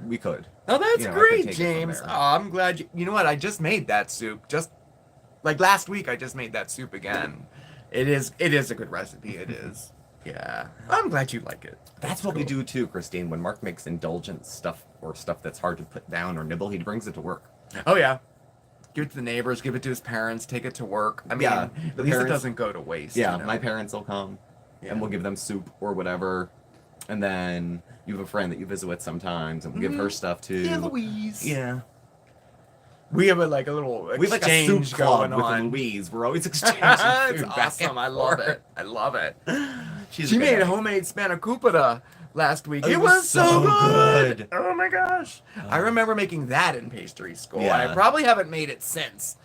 we could. Oh, that's I could great, take it from James. there. Oh, I'm glad you know what? I just made that soup. Just like last week, I just made that soup again. It is a good recipe. It is. Yeah. I'm glad you like it. That's what we do too, Christine. When Mark makes indulgent stuff or stuff that's hard to put down or nibble, he brings it to work. Oh, yeah. Give it to the neighbors, give it to his parents, take it to work. I mean, Yeah, at the least it parents- doesn't go to waste. Yeah, my parents will come, Yeah. and we'll give them soup or whatever. And then you have a friend that you visit with sometimes, and we'll give her stuff too. Yeah, Louise. Yeah. We have a little exchange We have like a soup club going with on. Louise. We're always exchanging It's food back awesome. and I love forth. it. I love it. She She made a homemade spanakopita last week. It It was was so so good. good. Oh my gosh. I remember making that in pastry school. Yeah. I probably haven't made it since.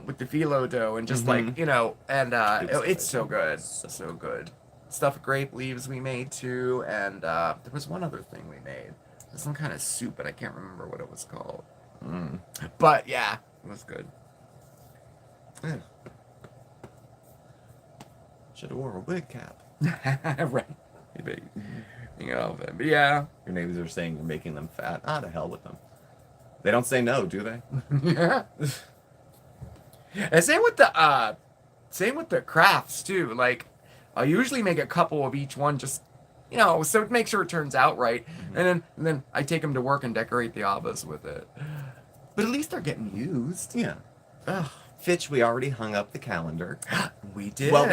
With the phyllo dough and just and it's so good. So good. Stuffed grape leaves we made too, and there was one other thing we made. Some kind of soup, but I can't remember what it was called. But yeah, it was good. Yeah. Should have wore a wig cap. Right. But yeah. Your neighbors are saying you're making them fat. Ah, to hell with them. They don't say no, do they? Yeah. And same with the crafts too. Like, I usually make a couple of each one, just so to make sure it turns out right. And then I take them to work and decorate the avas with it. But at least they're getting used. Yeah. Ugh. Fitch, we already hung up the calendar. We did. Well,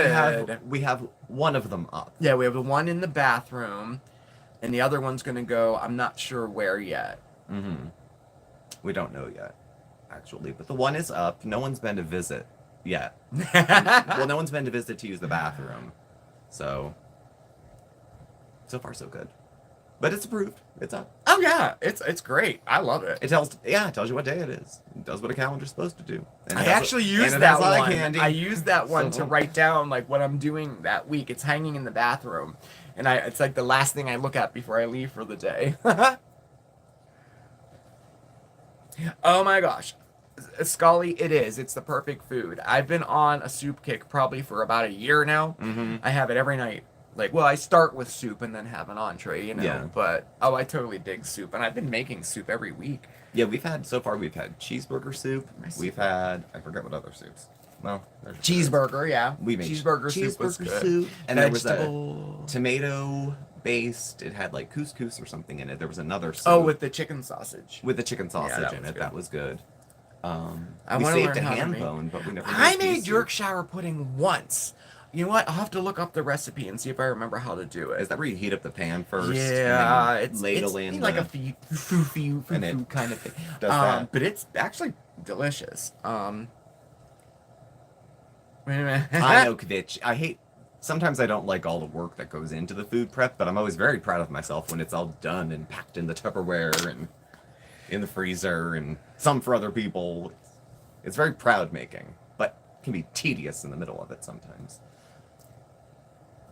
we have one of them up. Yeah, we have the one in the bathroom, and the other one's gonna go. I'm not sure where yet. We don't know yet, actually. But the one is up. No one's been to visit yet. Well, no one's been to visit to use the bathroom. So far, so good. But it's approved. It's up. Oh yeah, it's great. I love it. It tells you what day it is. It does what a calendar's supposed to do. And I it has actually and used it that has eye one. candy. I used that one to So- write down like what I'm doing that week. It's hanging in the bathroom, and it's like the last thing I look at before I leave for the day. Oh my gosh, Scully, it is. It's the perfect food. I've been on a soup kick probably for about a year now. Mm-hmm. I have it every night. Like, well, I start with soup and then have an entree, you know. Yeah. But I totally dig soup, and I've been making soup every week. Yeah, we've had cheeseburger soup. We've had I forget what other soups. Well, there's Cheeseburger, yeah. We made cheeseburger soup was good. soup, and there was a Vegetable. tomato based. It had like couscous or something in it. There was another soup Oh, with the chicken sausage. with the chicken sausage that in was it. good. That was good. I We wanna saved learn a how to ham make- bone, but we never. I beef made soup. Yorkshire pudding once. You know what? I'll have to look up the recipe and see if I remember how to do it. Is that where you heat up the pan first? Yeah, and then it's ladle in like the- a foo And it kind of thing. does that. But it's actually delicious. Wait a minute. I know, Kvitch. I hate. Sometimes I don't like all the work that goes into the food prep, but I'm always very proud of myself when it's all done and packed in the Tupperware and in the freezer and some for other people. It's very proud making, but can be tedious in the middle of it sometimes.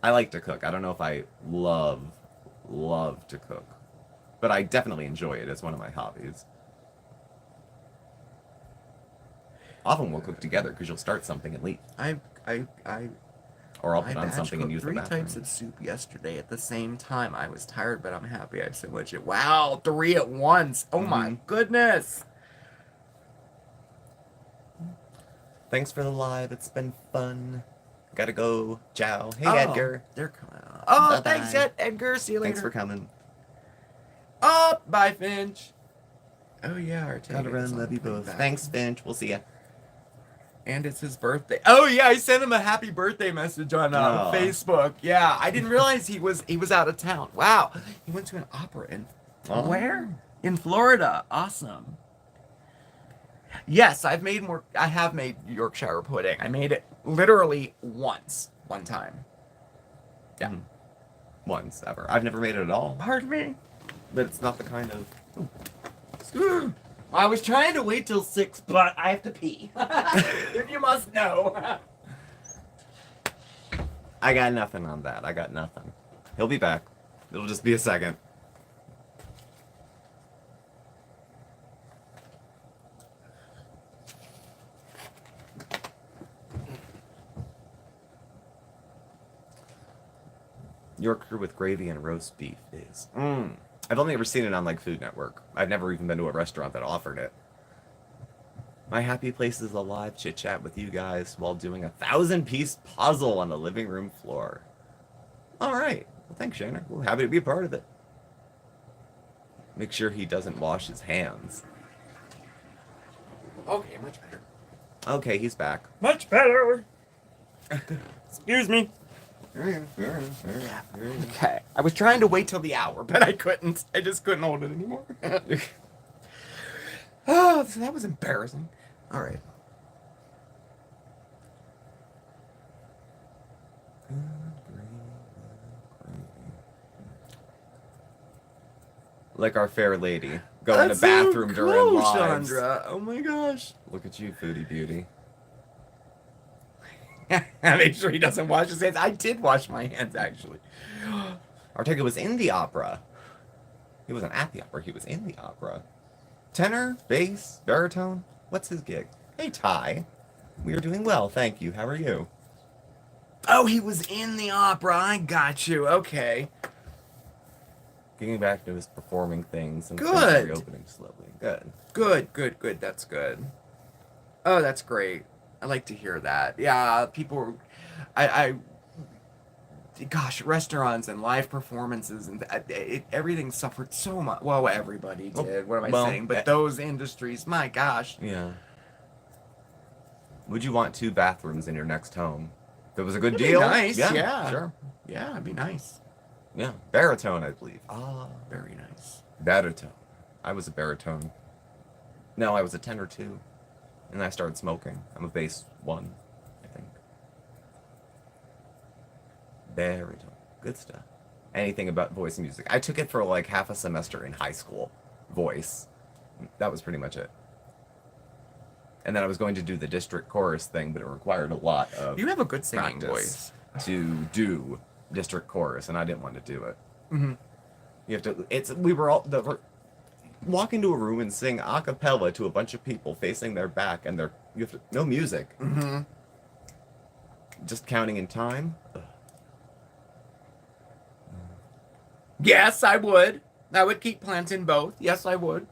I like to cook. I don't know if I love to cook, but I definitely enjoy it. It's one of my hobbies. Often we'll cook together because you'll start something and leave, or I'll I put on batch something and cooked use the 3 bathroom. types of soup yesterday at the same time. I was tired, but I'm happy I had so much. Wow, 3 at once. Oh my Mhm. goodness. Thanks for the live. It's been fun. Gotta go. Ciao. Hey, Oh, Edgar. They're coming out. Oh, Bye-bye. thanks, Edgar. See you later. Thanks for coming. Oh, bye, Finch. Oh, yeah. Our Gotta ticket run. is on Love you the way both. back. Thanks, Finch. We'll see ya. And it's his birthday. Oh, yeah. I sent him a happy birthday message on Aw. Facebook. Yeah. I didn't realize he was out of town. Wow. He went to an opera in Oh. where? In Florida. Awesome. Yes, I have made Yorkshire pudding. I made it literally one time. Yeah. Mhm. Once ever. I've never made it at all, Pardon me. but it's not the kind of. I was trying to wait till 6, but I have to pee. If you must know. I got nothing on that. I got nothing. He'll be back. It'll just be a second. Yorker with gravy and roast beef is. I've only ever seen it on like Food Network. I've never even been to a restaurant that offered it. My happy place is a live chit chat with you guys while doing a 1,000-piece puzzle on the living room floor. All right. Well, thanks, Shannon. We're happy to be a part of it. Make sure he doesn't wash his hands. Okay, much better. Okay, he's back. Much better. Excuse me. Okay. I was trying to wait till the hour, but I couldn't. I just couldn't hold it anymore. Oh, so that was embarrassing. All right. Like our fair lady. Go in the That's bathroom so during cool, lives. Chandra. Oh my gosh. Look at you, foodie beauty. Make sure he doesn't wash his hands. I did wash my hands, actually. Ortega was in the opera. He wasn't at the opera, he was in the opera. Tenor, bass, baritone. What's his gig? Hey, Ty. We are doing well, thank you. How are you? Oh, he was in the opera. I got you. Okay. Getting back to his performing things and Good. reopening slowly. Good. Good. That's good. Oh, that's great. I like to hear that. Yeah, people. Gosh, restaurants and live performances and everything suffered so much. Well, everybody did. What am I saying? But those industries, my gosh. Yeah. Would you want 2 bathrooms in your next home? If it was a good It'd be deal? nice, yeah. Sure. Yeah, it'd be nice. Yeah. Baritone, I believe. Very nice. Baritone. I was a baritone. No, I was a tenor too. And I started smoking. I'm a bass 1, I think. Baritone. Good stuff. anything about voice and music. I took it for like half a semester in high school, voice. That was pretty much it. And then I was going to do the district chorus thing, but it required a lot of You have a good singing practice voice. to do district chorus, and I didn't want to do it. Mm-hmm. You have to. We were all walk into a room and sing a cappella to a bunch of people facing their back, and you have to no music. Mm-hmm. Just counting in time. Ugh. Yes, I would. I would keep planting both. Yes, I would.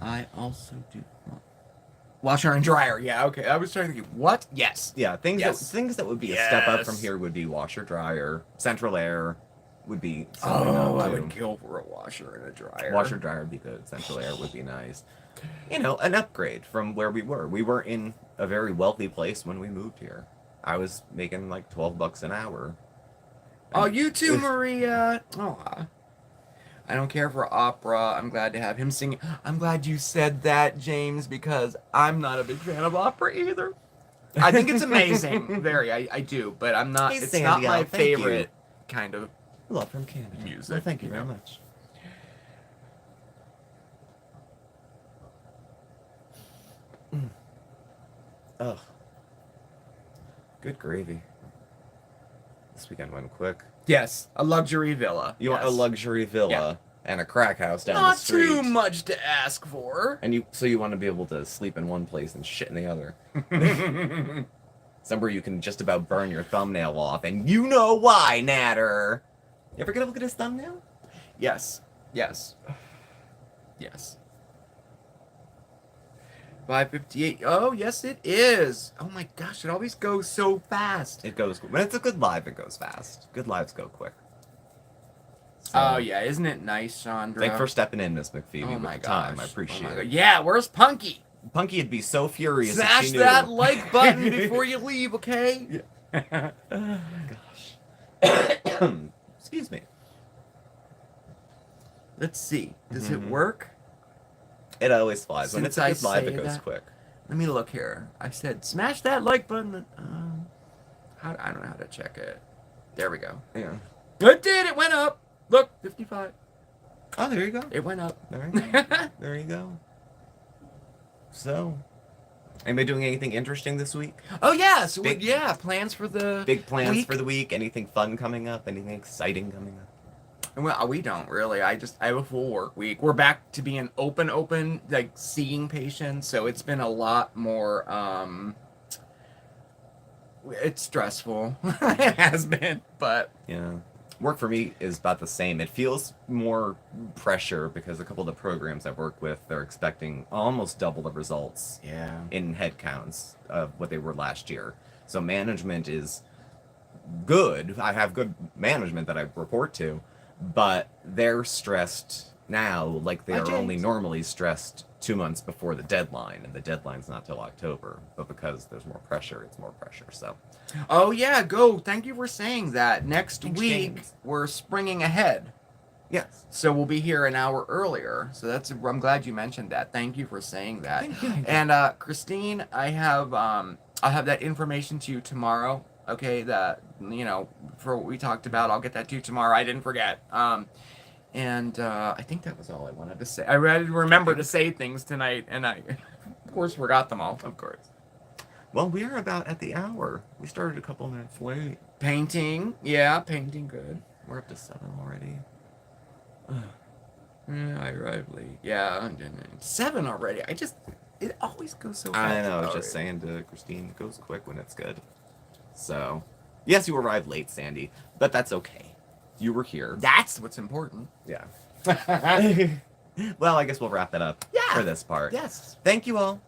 I also do washer and dryer. Yeah, okay. I was trying to think. What? Yes. Yeah, things Yes. that would be a step up from Yes. here would be washer dryer, central air would be something Oh, up I too. would kill for a washer and a dryer. Washer dryer would be good. Central air would be nice. You know, an upgrade from where we were. We were in a very wealthy place when we moved here. I was making like $12 an hour. Oh, you too, Maria. Oh, I don't care for opera. I'm glad to have him singing. I'm glad you said that, James, because I'm not a big fan of opera either. I think it's amazing. Very, I do, but I'm not. Hey, It's Sandy, not my thank you. favorite kind of. Love from Canada. Music, Well, thank you you very know. much. Ugh. Good gravy. This weekend went quick. Yes, a luxury villa. You want a Yes. luxury villa Yeah. and a crack house down Not the street. too much to ask for. And you want to be able to sleep in one place and shit in the other. Somewhere you can just about burn your thumbnail off, and you know why, Natter. You ever get a look at his thumbnail? Yes. Yes. Yes. 5:58. Oh, yes, it is. Oh my gosh, it always goes so fast. It goes when it's a good live. It goes fast. Good lives go quick. So, Oh yeah, isn't it nice, Chandra? Thanks for stepping in, Miss McPhoebe. Oh with my the time. gosh. I appreciate Oh my it. God. Yeah, where's Punky? Punky would be so furious if Smash she knew. that like button before you leave, okay? Gosh. Excuse me. Let's see. Does it Mhm. work? It always flies. When Since it's a I good live, say it goes that- quick. Let me look here. I said smash that like button. I don't know how to check it. There we go. Yeah. It did. It went up. Look, 55. Oh, there you go. It went up. There you go. There you go. So, anybody doing anything interesting this week? Oh yeah. So Big- plans for the Big plans week? for the week? Anything fun coming up? Anything exciting coming up? Well, we don't really. I have a full work week. We're back to being open, like seeing patients. So it's been a lot more. It's stressful. It has been, but Yeah. Work for me is about the same. It feels more pressure because a couple of the programs I've worked with, they're expecting almost double the results yeah. in head counts of what they were last year. So management is good. I have good management that I report to, but they're stressed now like they Hi, are only James. normally stressed 2 months before the deadline, and the deadline's not till October. But because there's more pressure, it's more pressure. So Oh yeah, go. Thank you for saying that. Next Thanks, week James. we're springing ahead. yes. So we'll be here an hour earlier. So I'm glad you mentioned that. Thank you for saying that. Thank you. And Christine, I'll have that information to you tomorrow. Okay, that for what we talked about, I'll get that to you tomorrow. I didn't forget. And I think that was all I wanted to say. I had to remember to say things tonight, and I, of course, forgot them all. Of course. Well, we are about at the hour. We started a couple minutes late. Painting, yeah, painting good. We're up to 7 already. Yeah, I arrived late. Yeah, 7 already. It always goes so fast. I know. I was All just right. saying to Christine, it goes quick when it's good. So, yes, you arrived late, Sandy, but that's okay. You were here. That's what's important. Yeah. Well, I guess we'll wrap it up Yeah. for this part. Yes. Thank you all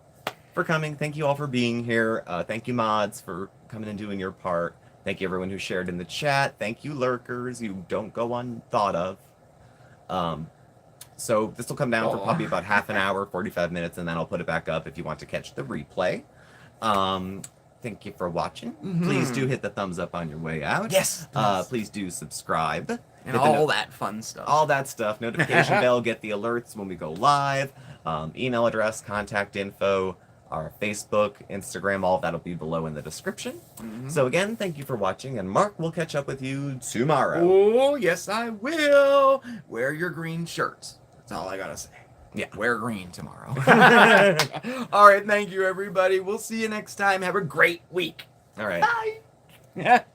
for coming. Thank you all for being here. Thank you, mods, for coming and doing your part. Thank you, everyone who shared in the chat. Thank you, lurkers. You don't go unthought of. So this will come down for probably about half an hour, 45 minutes, and then I'll put it back up if you want to catch the replay. Thank you for watching. Mhm. Please do hit the thumbs up on your way out. Yes. please. Please do subscribe. And Hit the all that fun stuff. all that stuff. Notification bell, get the alerts when we go live. Email address, contact info, our Facebook, Instagram, all of that will be below in the description. So again, thank you for watching, and Mark will catch up with you tomorrow. Oh, yes, I will. Wear your green shirts. That's all I gotta say. Yeah. Wear green tomorrow. All right, thank you, everybody. We'll see you next time. Have a great week. All right. Bye.